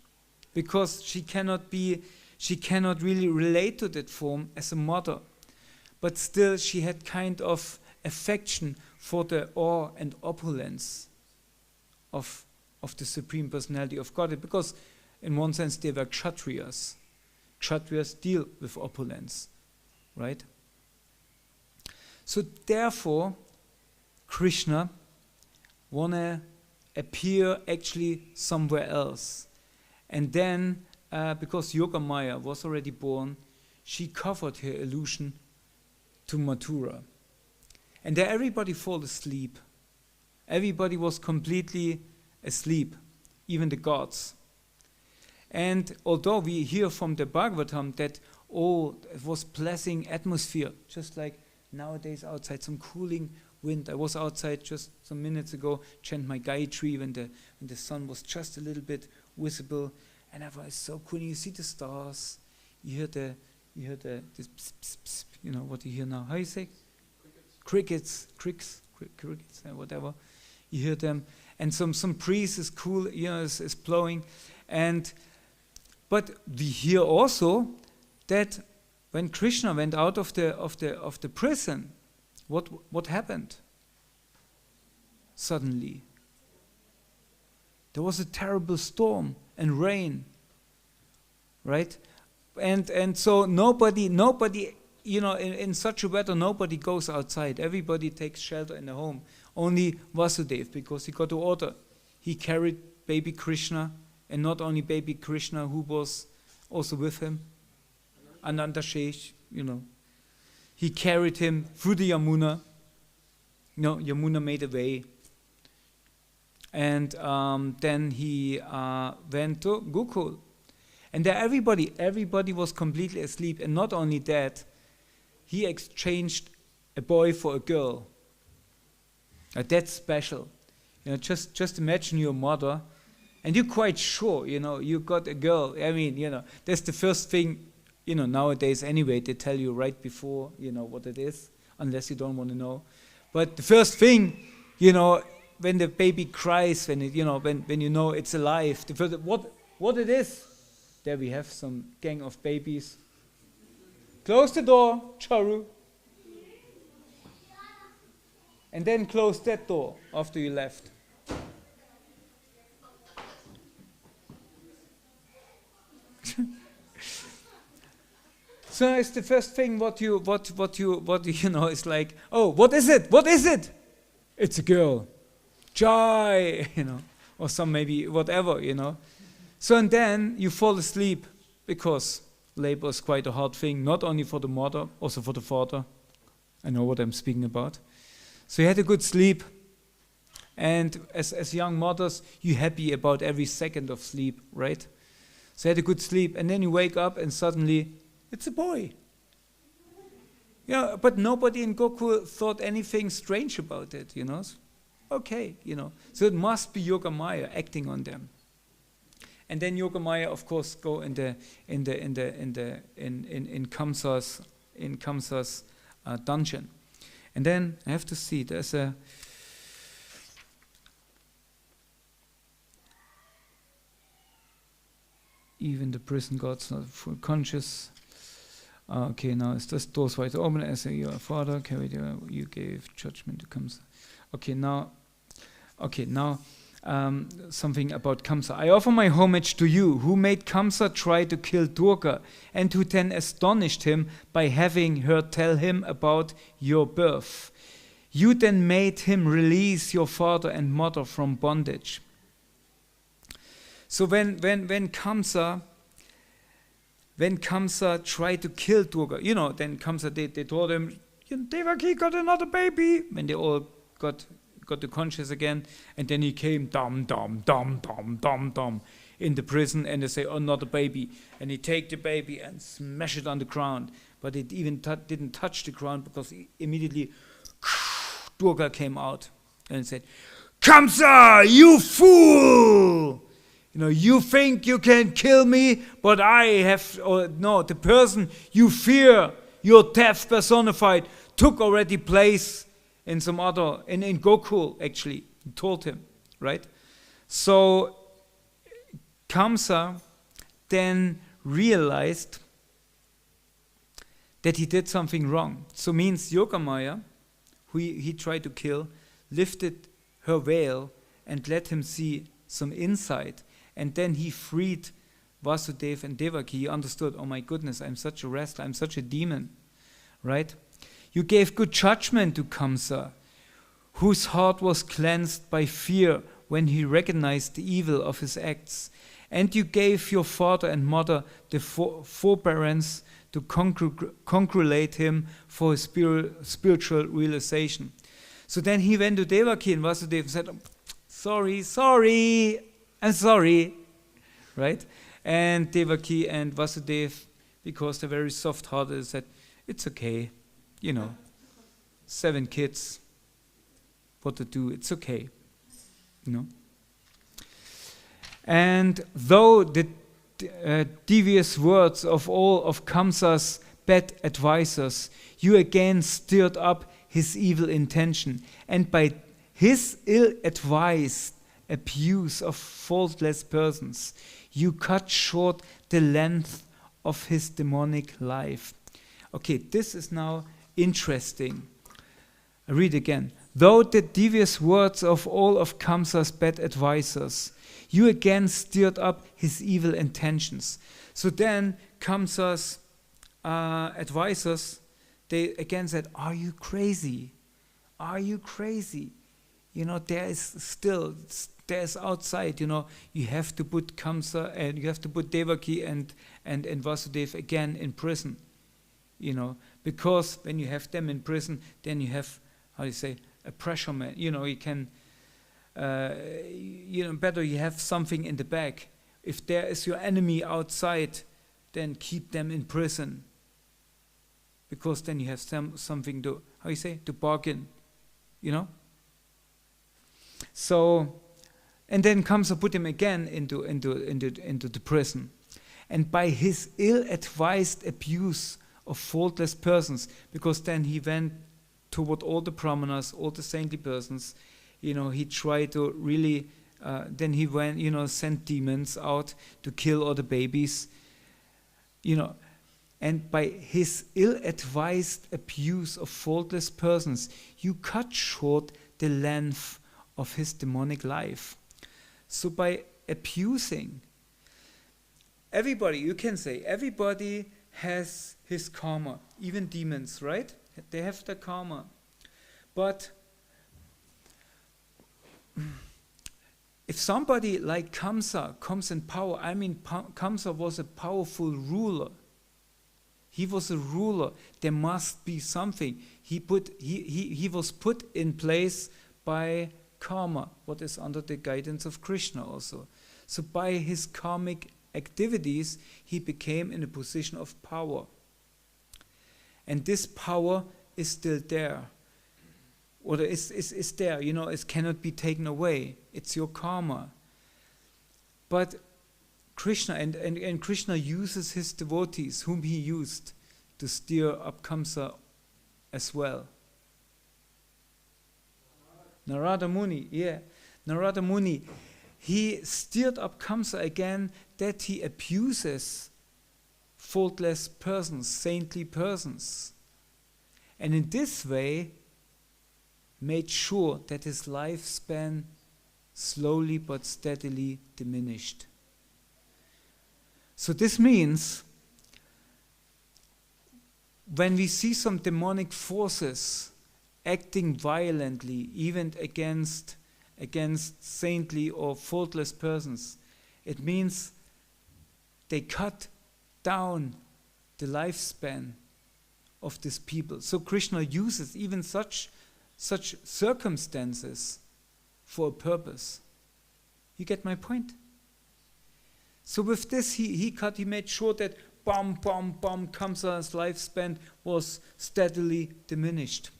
because she cannot really relate to that form as a mother. But still she had kind of affection for the awe and opulence of the Supreme Personality of Godhead, because in one sense they were Kshatriyas. Kshatriyas deal with opulence, right? So therefore, Krishna wanna appear actually somewhere else. And then, because Yogamaya was already born, she covered her illusion to Mathura. And there everybody fell asleep. Everybody was completely asleep, even the gods. And although we hear from the Bhagavatam that, it was pleasant atmosphere, just like nowadays outside, some cooling wind. I was outside just some minutes ago, chant my Gayatri when the sun was just a little bit visible, and I was so cool. You see the stars, you hear this pss, pss, pss, you know what you hear now. How you say? Crickets, whatever. You hear them, and some breeze is cool, you know, is blowing, but we hear also that when Krishna went out of the prison, what happened? Suddenly, there was a terrible storm and rain, right? And so nobody, you know, in such a weather, nobody goes outside. Everybody takes shelter in the home. Only Vasudeva, because he got the order. He carried baby Krishna, and not only baby Krishna, who was also with him, Ananda Shesh, you know. He carried him through the Yamuna. No, Yamuna made a way. And then he went to Gokul. And there everybody was completely asleep. And not only that, he exchanged a boy for a girl. Now that's special. Just imagine your mother, and you're quite sure, you got a girl. I mean, that's the first thing, nowadays anyway, they tell you right before, what it is, unless you don't want to know. But the first thing, when the baby cries, when it's alive, the first, what it is, there we have some gang of babies. Close the door, Charu. And then close that door after you left. So it's the first thing what you is like, oh, what is it? What is it? It's a girl. Joy, or some maybe whatever, So and then you fall asleep, because labor is quite a hard thing, not only for the mother, also for the father. I know what I'm speaking about. So you had a good sleep, and as young mothers, you're happy about every second of sleep, right? So you had a good sleep, and then you wake up and suddenly it's a boy. Yeah, but nobody in Goku thought anything strange about it, Okay, So it must be Yogamaya acting on them. And then Yogamaya, of course, go in Kamsa's dungeon. And then I have to see, there's even the prison god's not full conscious. Okay, now it's just doors wide open as your father carried you gave judgment to Kamsa. Okay, now something about Kamsa. I offer my homage to you, who made Kamsa try to kill Durga, and who then astonished him by having her tell him about your birth. You then made him release your father and mother from bondage. So when Kamsa tried to kill Durga, then Kamsa, they told him, Devaki got another baby, when they all got the conscious again, and then he came dum in the prison, and they say, oh, not a baby, and he take the baby and smash it on the ground, but it even didn't touch the ground, because immediately Durga came out and said, Kamsa, you fool! You think you can kill me, but I have, the person you fear, your death personified, took already place in some other, in Gokul, actually, he told him, right? So Kamsa then realized that he did something wrong. So means Yogamaya, who he tried to kill, lifted her veil and let him see some insight. And then he freed Vasudeva and Devaki. He understood, oh my goodness, I'm such a wrestler, I'm such a demon, right? You gave good judgment to Kamsa, whose heart was cleansed by fear when he recognized the evil of his acts. And you gave your father and mother the forbearance to congratulate him for his spiritual realization. So then he went to Devaki and Vasudeva and said, sorry, I'm sorry, right? And Devaki and Vasudeva, because they're very soft-hearted, said, it's okay, 7 kids, what to do, it's okay, And though the devious words of all of Kamsa's bad advisors, you again stirred up his evil intention, and by his ill-advised abuse of faultless persons, you cut short the length of his demonic life. Okay, this is now interesting. I read again. Though the devious words of all of Kamsa's bad advisors, you again stirred up his evil intentions. So then Kamsa's advisors, they again said, are you crazy? Are you crazy? There's outside, you have to put Kamsa and you have to put Devaki and Vasudeva again in prison, because when you have them in prison, then you have, a pressure man, you can, better you have something in the back. If there is your enemy outside, then keep them in prison, because then you have something to, how you say, to bargain, you know. So, and then Kamsa put him again into the prison, and by his ill-advised abuse of faultless persons, because then he went toward all the brahmanas, all the saintly persons, you know, he tried to really, then he went, you know, sent demons out to kill all the babies, you know, and by his ill-advised abuse of faultless persons, you cut short the length of his demonic life. So by abusing, everybody, you can say, everybody has his karma, even demons, right? They have their karma. But if somebody like Kamsa comes in power, I mean, Kamsa was a powerful ruler. He was a ruler. There must be something. He was put in place by karma, what is under the guidance of Krishna also. So by his karmic activities, he became in a position of power. And this power is still there. Or is there, you know, it cannot be taken away. It's your karma. But Krishna, and Krishna uses his devotees, whom he used to stir up Kamsa as well. Narada Muni, Narada Muni, he stirred up Kamsa again, that he abuses faultless persons, saintly persons. And in this way, made sure that his lifespan slowly but steadily diminished. So this means when we see some demonic forces acting violently, even against saintly or faultless persons, it means they cut down the lifespan of these people. So Krishna uses even such circumstances for a purpose. You get my point? So with this, he made sure that Kamsa's lifespan was steadily diminished.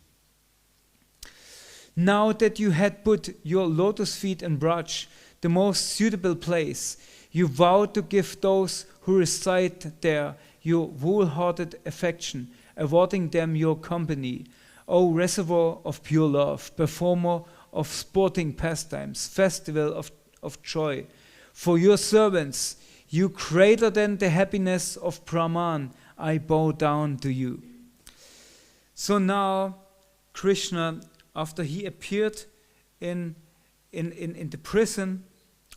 Now that you had put your lotus feet in Braj, the most suitable place, you vowed to give those who reside there your wholehearted affection, awarding them your company, O reservoir of pure love, performer of sporting pastimes, festival of joy. For your servants, you greater than the happiness of Brahman, I bow down to you. So now Krishna, after he appeared in the prison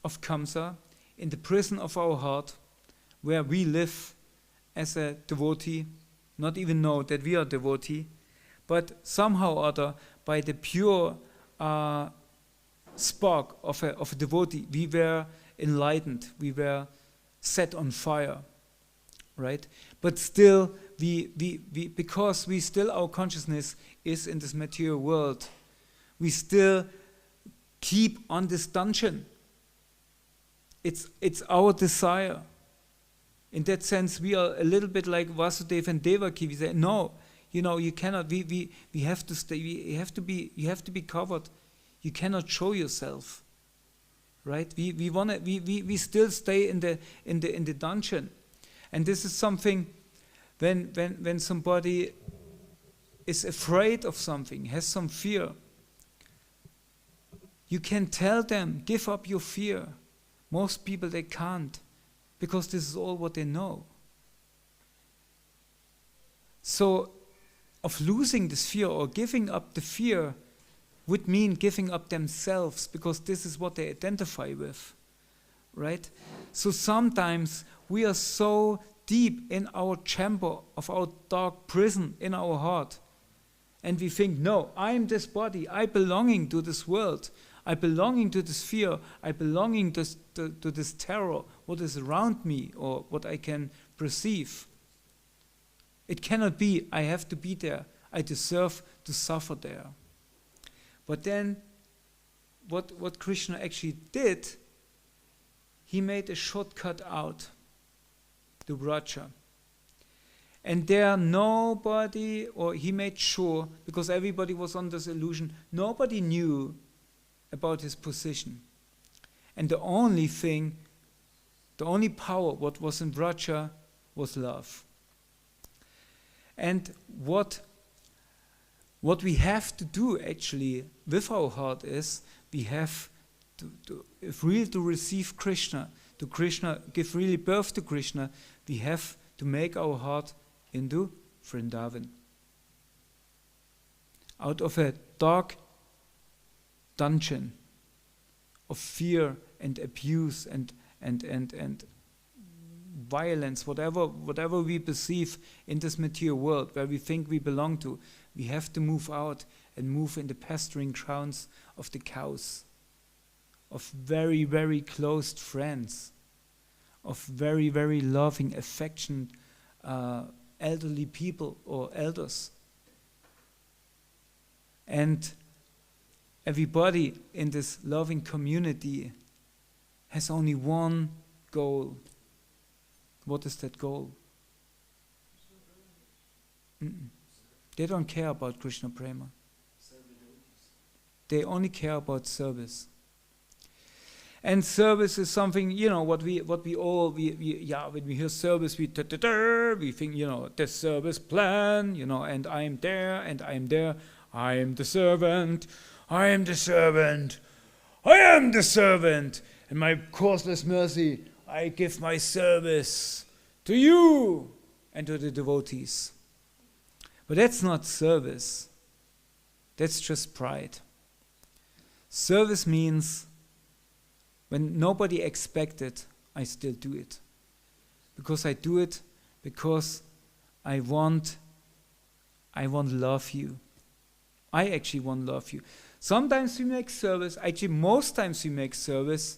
of Kamsa, in the prison of our heart, where we live as a devotee, not even know that we are devotee, but somehow or other, by the pure spark of a devotee, we were enlightened, we were set on fire, right? But still, because we still, our consciousness is in this material world, we still keep on this dungeon. It's our desire. In that sense, we are a little bit like Vasudeva and Devaki. We say, no, you know, you cannot. We have to stay. You have to be covered. You cannot show yourself, right? We still stay in the dungeon, and this is something. When somebody is afraid of something, has some fear, you can tell them, give up your fear. Most people, they can't, because this is all what they know. So, of losing this fear or giving up the fear would mean giving up themselves, because this is what they identify with, right? So sometimes we are so deep in our chamber of our dark prison in our heart, and we think, no, I'm this body, I belonging to this world, I belonging to this fear, I belonging to this terror, what is around me or what I can perceive. It cannot be, I have to be there, I deserve to suffer there. But then, what Krishna actually did, he made a shortcut out to Braja. And there nobody, or he made sure, because everybody was on this illusion, nobody knew about his position. And the only thing, the only power what was in Vraja was love. And what we have to do actually with our heart is, we have if really to receive Krishna, to Krishna, give really birth to Krishna, we have to make our heart into Vrindavan. Out of a dark dungeon of fear and abuse and violence, whatever we perceive in this material world where we think we belong to, we have to move out and move in the pasturing grounds of the cows, of very, very close friends, of very, very loving, affectionate elderly people or elders. And everybody in this loving community has only one goal. What is that goal? They don't care about Krishna Prema. They only care about service. And service is something, what we all, when we hear service, we think, the service plan, and I am there, and I am there, I am the servant, I am the servant, I am the servant, and my causeless mercy, I give my service to you and to the devotees. But that's not service. That's just pride. Service means when nobody expected, I still do it. Because I do it because I want love you. I actually want love you. Sometimes we make service, actually most times we make service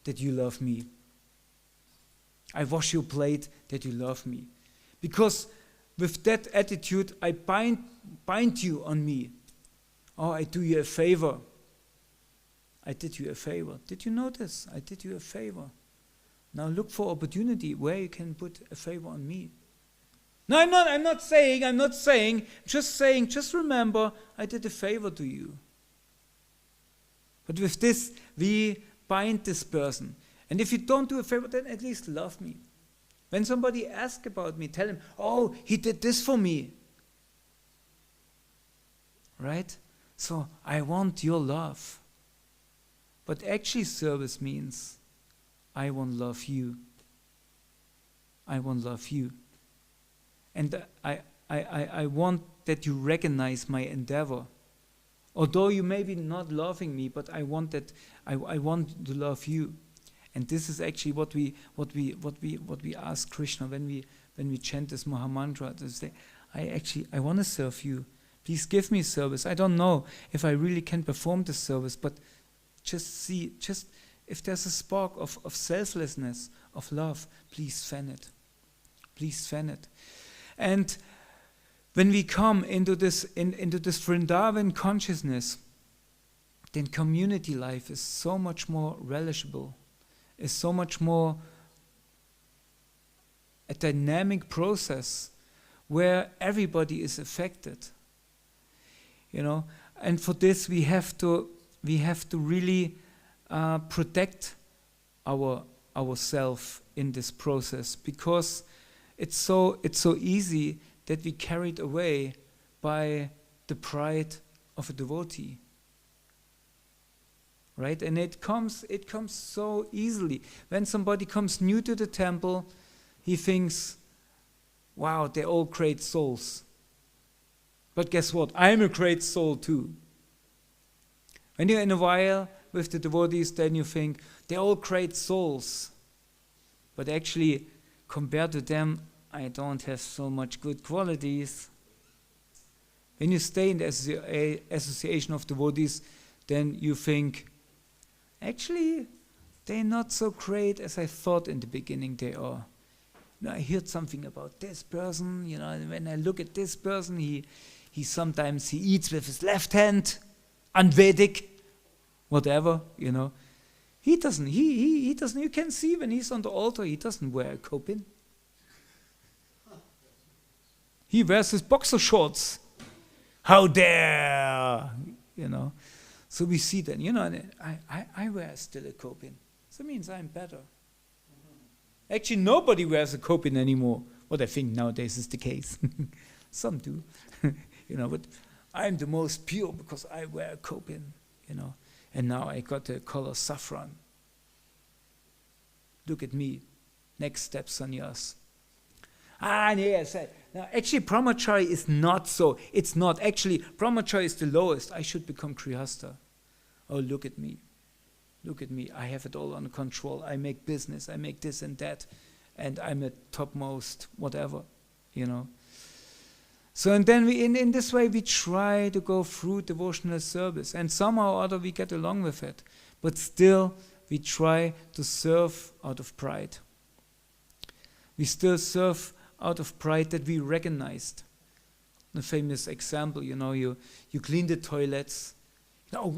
that you love me. I wash your plate that you love me. Because with that attitude, I bind you on me. Oh, I do you a favor. I did you a favor. Did you notice? I did you a favor. Now look for opportunity where you can put a favor on me. No, I'm not saying, just remember, I did a favor to you. But with this, we bind this person. And if you don't do a favor, then at least love me. When somebody asks about me, tell him, oh, he did this for me. Right? So I want your love. But actually service means I want love you. I want love you. And I want that you recognize my endeavor. Although you may be not loving me, but I want that I want to love you. And this is actually what we ask Krishna when we chant this Mahamantra, to say, I want to serve you. Please give me service. I don't know if I really can perform this service, but just if there's a spark of selflessness, of love, please fan it. Please fan it. And when we come into this Vrindavan consciousness, then community life is so much more relishable, is so much more a dynamic process where everybody is affected. And for this we have to really protect ourselves in this process, because it's so easy that we carried away by the pride of a devotee. Right? And it comes so easily. When somebody comes new to the temple, he thinks, wow, they're all great souls. But guess what? I'm a great soul too. When you're in a while with the devotees, then you think, they're all great souls. But actually, compared to them, I don't have so much good qualities. When you stay in the association of devotees, then you think, actually, they're not so great as I thought in the beginning they are. I heard something about this person, and when I look at this person, he sometimes eats with his left hand, unvedic, whatever, He doesn't, you can see when he's on the altar, he doesn't wear a kopin. He wears his boxer shorts. How dare, So we see that, and I wear still a kopin. So it means I'm better. Actually, nobody wears a kopin anymore. What I think nowadays is the case. Some do, but I'm the most pure because I wear a kopin, And now I got the color saffron. Look at me. Next step, sannyas. Yes. Now, actually, brahmachari is not so. It's not. Actually, brahmachari is the lowest. I should become grihastha. Oh, look at me. Look at me. I have it all under control. I make business. I make this and that. And I'm the topmost whatever, So, and then in this way, we try to go through devotional service. And somehow or other, we get along with it. But still, we try to serve out of pride. We still serve out of pride that we recognized. The famous example, you clean the toilets,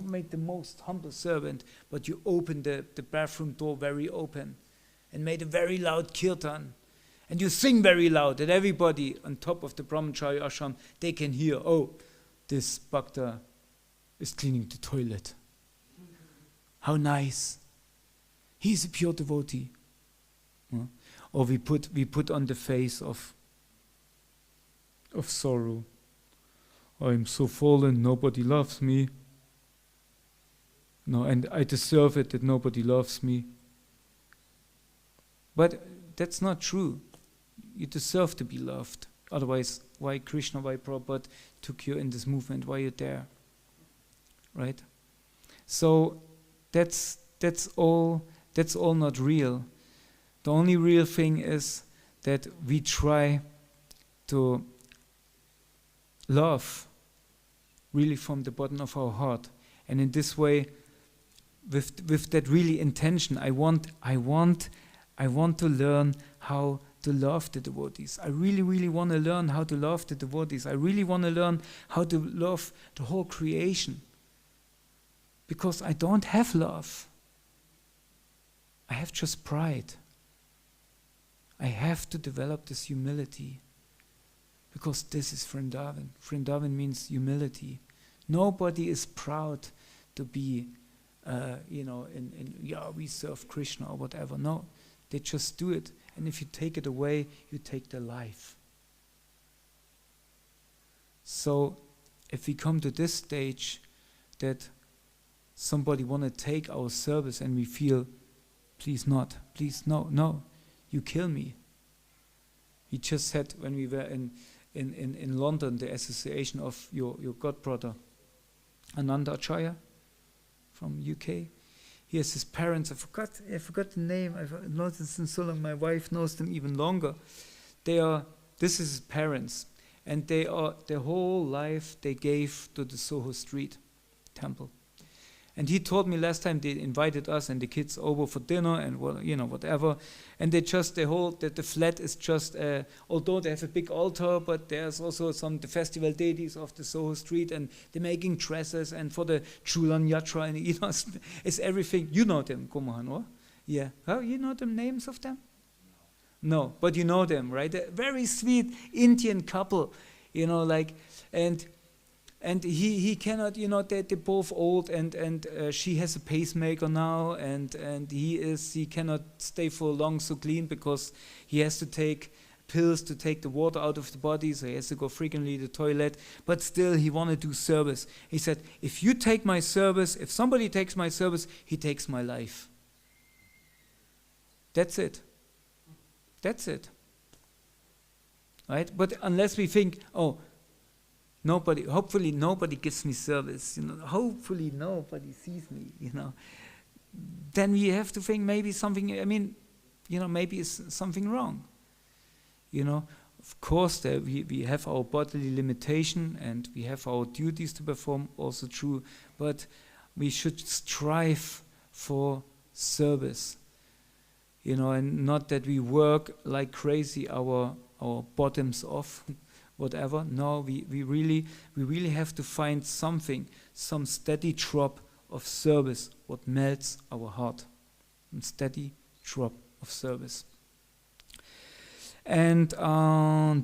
make the most humble servant, but you open the bathroom door very open and made a very loud kirtan. And you sing very loud that everybody on top of the brahmachari ashram, they can hear, this bhakta is cleaning the toilet. How nice. He's a pure devotee. Or we put on the face of sorrow. I'm so fallen, nobody loves me. No, and I deserve it that nobody loves me. But that's not true. You deserve to be loved. Otherwise, why Krishna, why Prabhupada took you in this movement? Why you're there? Right? So that's all not real. The only real thing is that we try to love really from the bottom of our heart. And in this way, with that really intention, I want to learn how to love the devotees. I really, really want to learn how to love the devotees. I really want to learn how to love the whole creation. Because I don't have love. I have just pride. I have to develop this humility. Because this is Vrindavan. Vrindavan means humility. Nobody is proud to be, we serve Krishna or whatever. No, they just do it. And if you take it away, you take their life. So, if we come to this stage that somebody want to take our service and we feel, please not, please no, you kill me. We just had, when we were in London, the association of your godbrother, Ananda Acharya from UK. He has his parents, I forgot the name, I've noticed in so long, my wife knows them even longer. This is his parents, and their whole life they gave to the Soho Street temple. And he told me last time they invited us and the kids over for dinner and whatever. And the flat is just, although they have a big altar, but there's also the festival deities of the Soho Street, and they're making dresses and for the Chulan Yatra, and it's everything. You know them, Kumahan, or? Yeah. Oh, you know the names of them? No, but you know them, right? A very sweet Indian couple, and he cannot, they're both old, and she has a pacemaker now, and he cannot stay for long so clean because he has to take pills to take the water out of the body, so he has to go frequently to the toilet, but still he want to do service. He said, if you take my service, if somebody takes my service, he takes my life. That's it. That's it. Right? But unless we think, hopefully nobody gives me service, hopefully nobody sees me, then we have to think maybe something, maybe it's something wrong. Of course we have our bodily limitation and we have our duties to perform, also true, but we should strive for service, and not that we work like crazy our bottoms off, whatever. No, we really have to find something, some steady drop of service, what melts our heart. A steady drop of service. And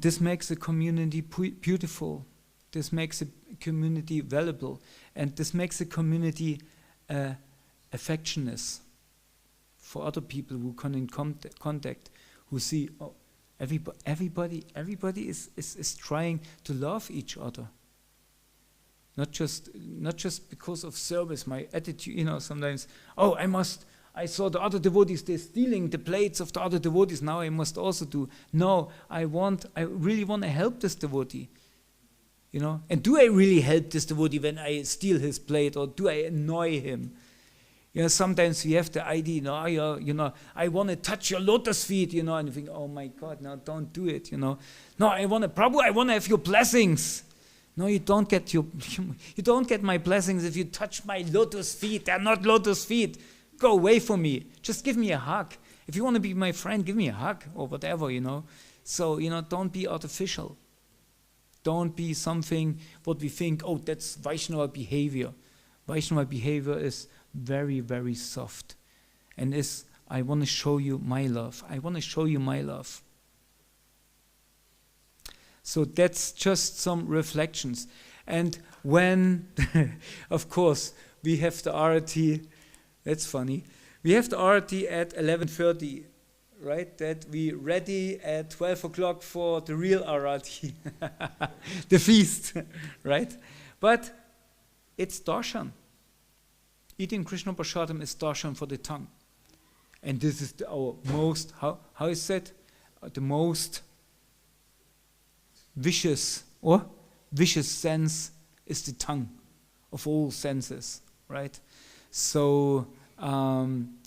this makes the community beautiful. This makes the community valuable. And this makes the community affectionate for other people who come in contact, who see, oh, everybody is trying to love each other. Not just because of service, my attitude, sometimes, I saw the other devotees, they're stealing the plates of the other devotees, now I must also do. No, I really want to help this devotee. And do I really help this devotee when I steal his plate, or do I annoy him? Sometimes we have the idea, I want to touch your lotus feet, and you think, oh my God, no, don't do it, No, Prabhu, I want to have your blessings. No, you don't get my blessings if you touch my lotus feet. They're not lotus feet. Go away from me. Just give me a hug. If you want to be my friend, give me a hug or whatever, So, don't be artificial. Don't be something what we think, oh, that's Vaishnava behavior. Vaishnava behavior is very, very soft. And I want to show you my love. I want to show you my love. So that's just some reflections. And when, of course, we have the arati, that's funny, we have the arati at 11:30, right? That we ready at 12 o'clock for the real arati, the feast, right? But it's darshan. Eating Krishna Prasadam is darshan for the tongue. And this is our most, how is that? The most vicious sense is the tongue of all senses, right? So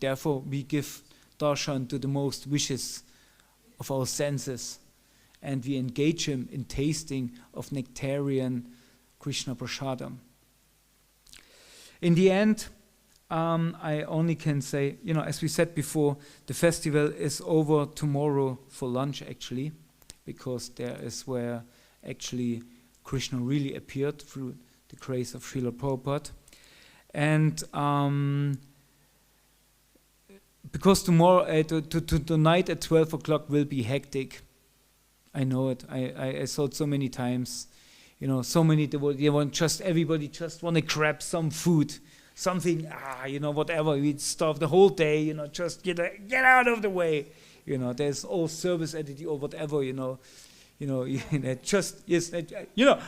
therefore we give darshan to the most vicious of our senses, and we engage him in tasting of nectarian Krishna Prasadam. In the end, I only can say, as we said before, the festival is over tomorrow for lunch actually, because there is where actually Krishna really appeared through the grace of Srila Prabhupada. And because tomorrow, tonight at 12 o'clock will be hectic. I know it. I saw it so many times. So many devotees, everybody just want to grab some food, something, whatever. We starve the whole day, just get out of the way. There's all service attitude or whatever, just, yes,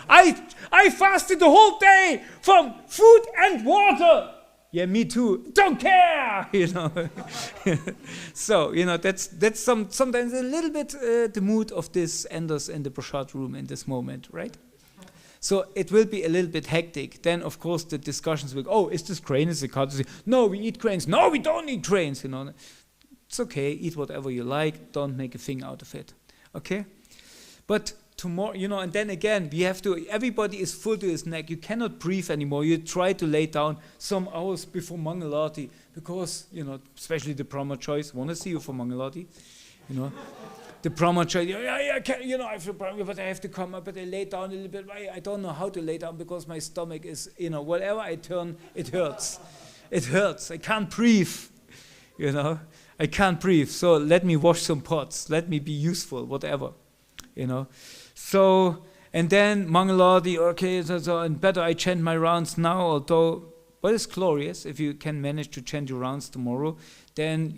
I fasted the whole day from food and water. Yeah, me too. Don't care, So, that's sometimes a little bit the mood of this enders in the prasad room in this moment, right? So it will be a little bit hectic. Then, of course, the discussions will go, oh, is this grain? Is it courtesy? No, we eat grains. No, we don't eat grains, It's okay, eat whatever you like. Don't make a thing out of it, okay? But tomorrow, and then again, everybody is full to his neck. You cannot breathe anymore. You try to lay down some hours before Mangalati because, especially the brahmacharis want to see you for Mangalati, The brahmachari, I feel problem, but I have to come up, but I lay down a little bit. I don't know how to lay down because my stomach is, whatever I turn, it hurts. It hurts. I can't breathe, I can't breathe. So let me wash some pots. Let me be useful, whatever, So, and then Mangaladi, okay, so and better I chant my rounds now, but it's glorious if you can manage to chant your rounds tomorrow. Then,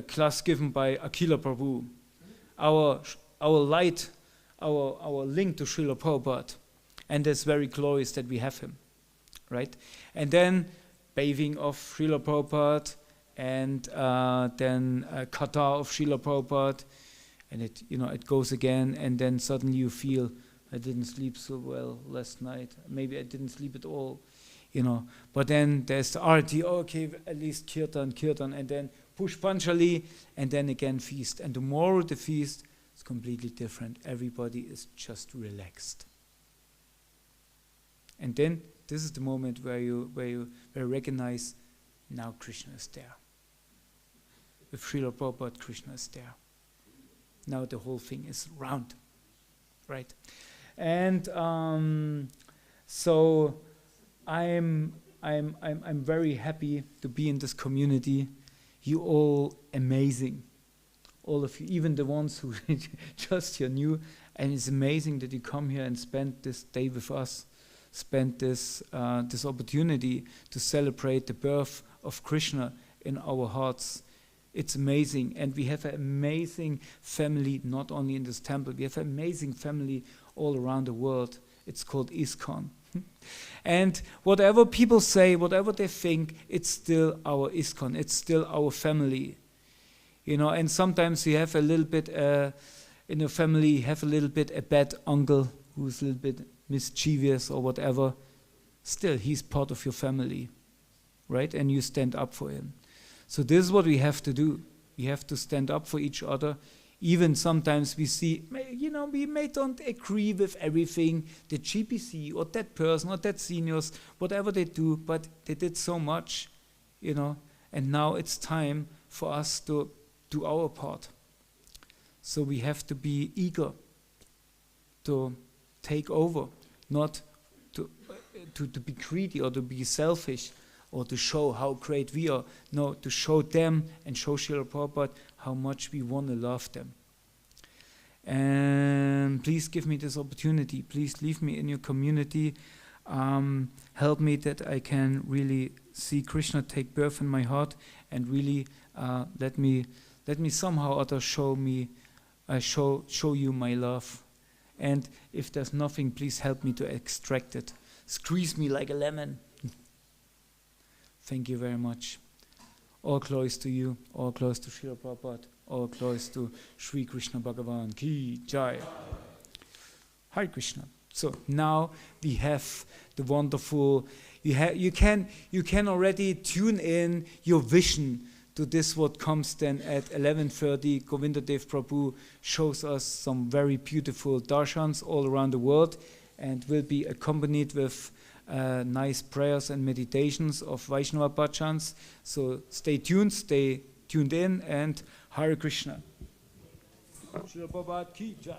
class given by Akila Prabhu, our light, our link to Srila Prabhupada, and it's very glorious that we have him, right? And then bathing of Srila Prabhupada, and then kata of Srila Prabhupada, and it goes again, and then suddenly you feel I didn't sleep so well last night. Maybe I didn't sleep at all, But then there's the arati. Okay, at least kirtan, and then Pushpanjali, and then again feast. And tomorrow the feast is completely different. Everybody is just relaxed. And then this is the moment where you recognize now Krishna is there. With Srila Prabhupada, Krishna is there. Now the whole thing is round, right? And so I'm very happy to be in this community. You all amazing. all of you, even the ones who just here new. And it's amazing that you come here and spend this day with us, spend this opportunity to celebrate the birth of Krishna in our hearts. It's amazing. And we have an amazing family, not only in this temple, we have an amazing family all around the world. It's called ISKCON. And whatever people say, whatever they think, it's still our ISKCON. It's still our family. You know, and sometimes you have a little bit, in a family, you have a little bit a bad uncle who's a little bit mischievous or whatever. Still, he's part of your family, right? And you stand up for him. So this is what we have to do. We have to stand up for each other. Even sometimes we see, you know, we may don't agree with everything the GPC or that person or that seniors, whatever they do, but they did so much, you know, and now it's time for us to do our part. So we have to be eager to take over, not to be greedy or to be selfish or to show how great we are. No, to show them and show Srila Prabhupada how much we want to love them. And please give me this opportunity. Please leave me in your community. Help me that I can really see Krishna take birth in my heart, and really let me somehow or other show you my love. And if there's nothing, please help me to extract it. Squeeze me like a lemon. Thank you very much. All glories to you, all glories to Srila Prabhupada, all glories to Sri Krishna Bhagavan Ki Jai. Hare Krishna. So now we have the wonderful, you can already tune in your vision to this what comes then at 11:30. Govindadev Prabhu shows us some very beautiful darshans all around the world, and will be accompanied with nice prayers and meditations of Vaishnava bhajans. So stay tuned in, and Hare Krishna. Srila Prabhupada Ki Jai.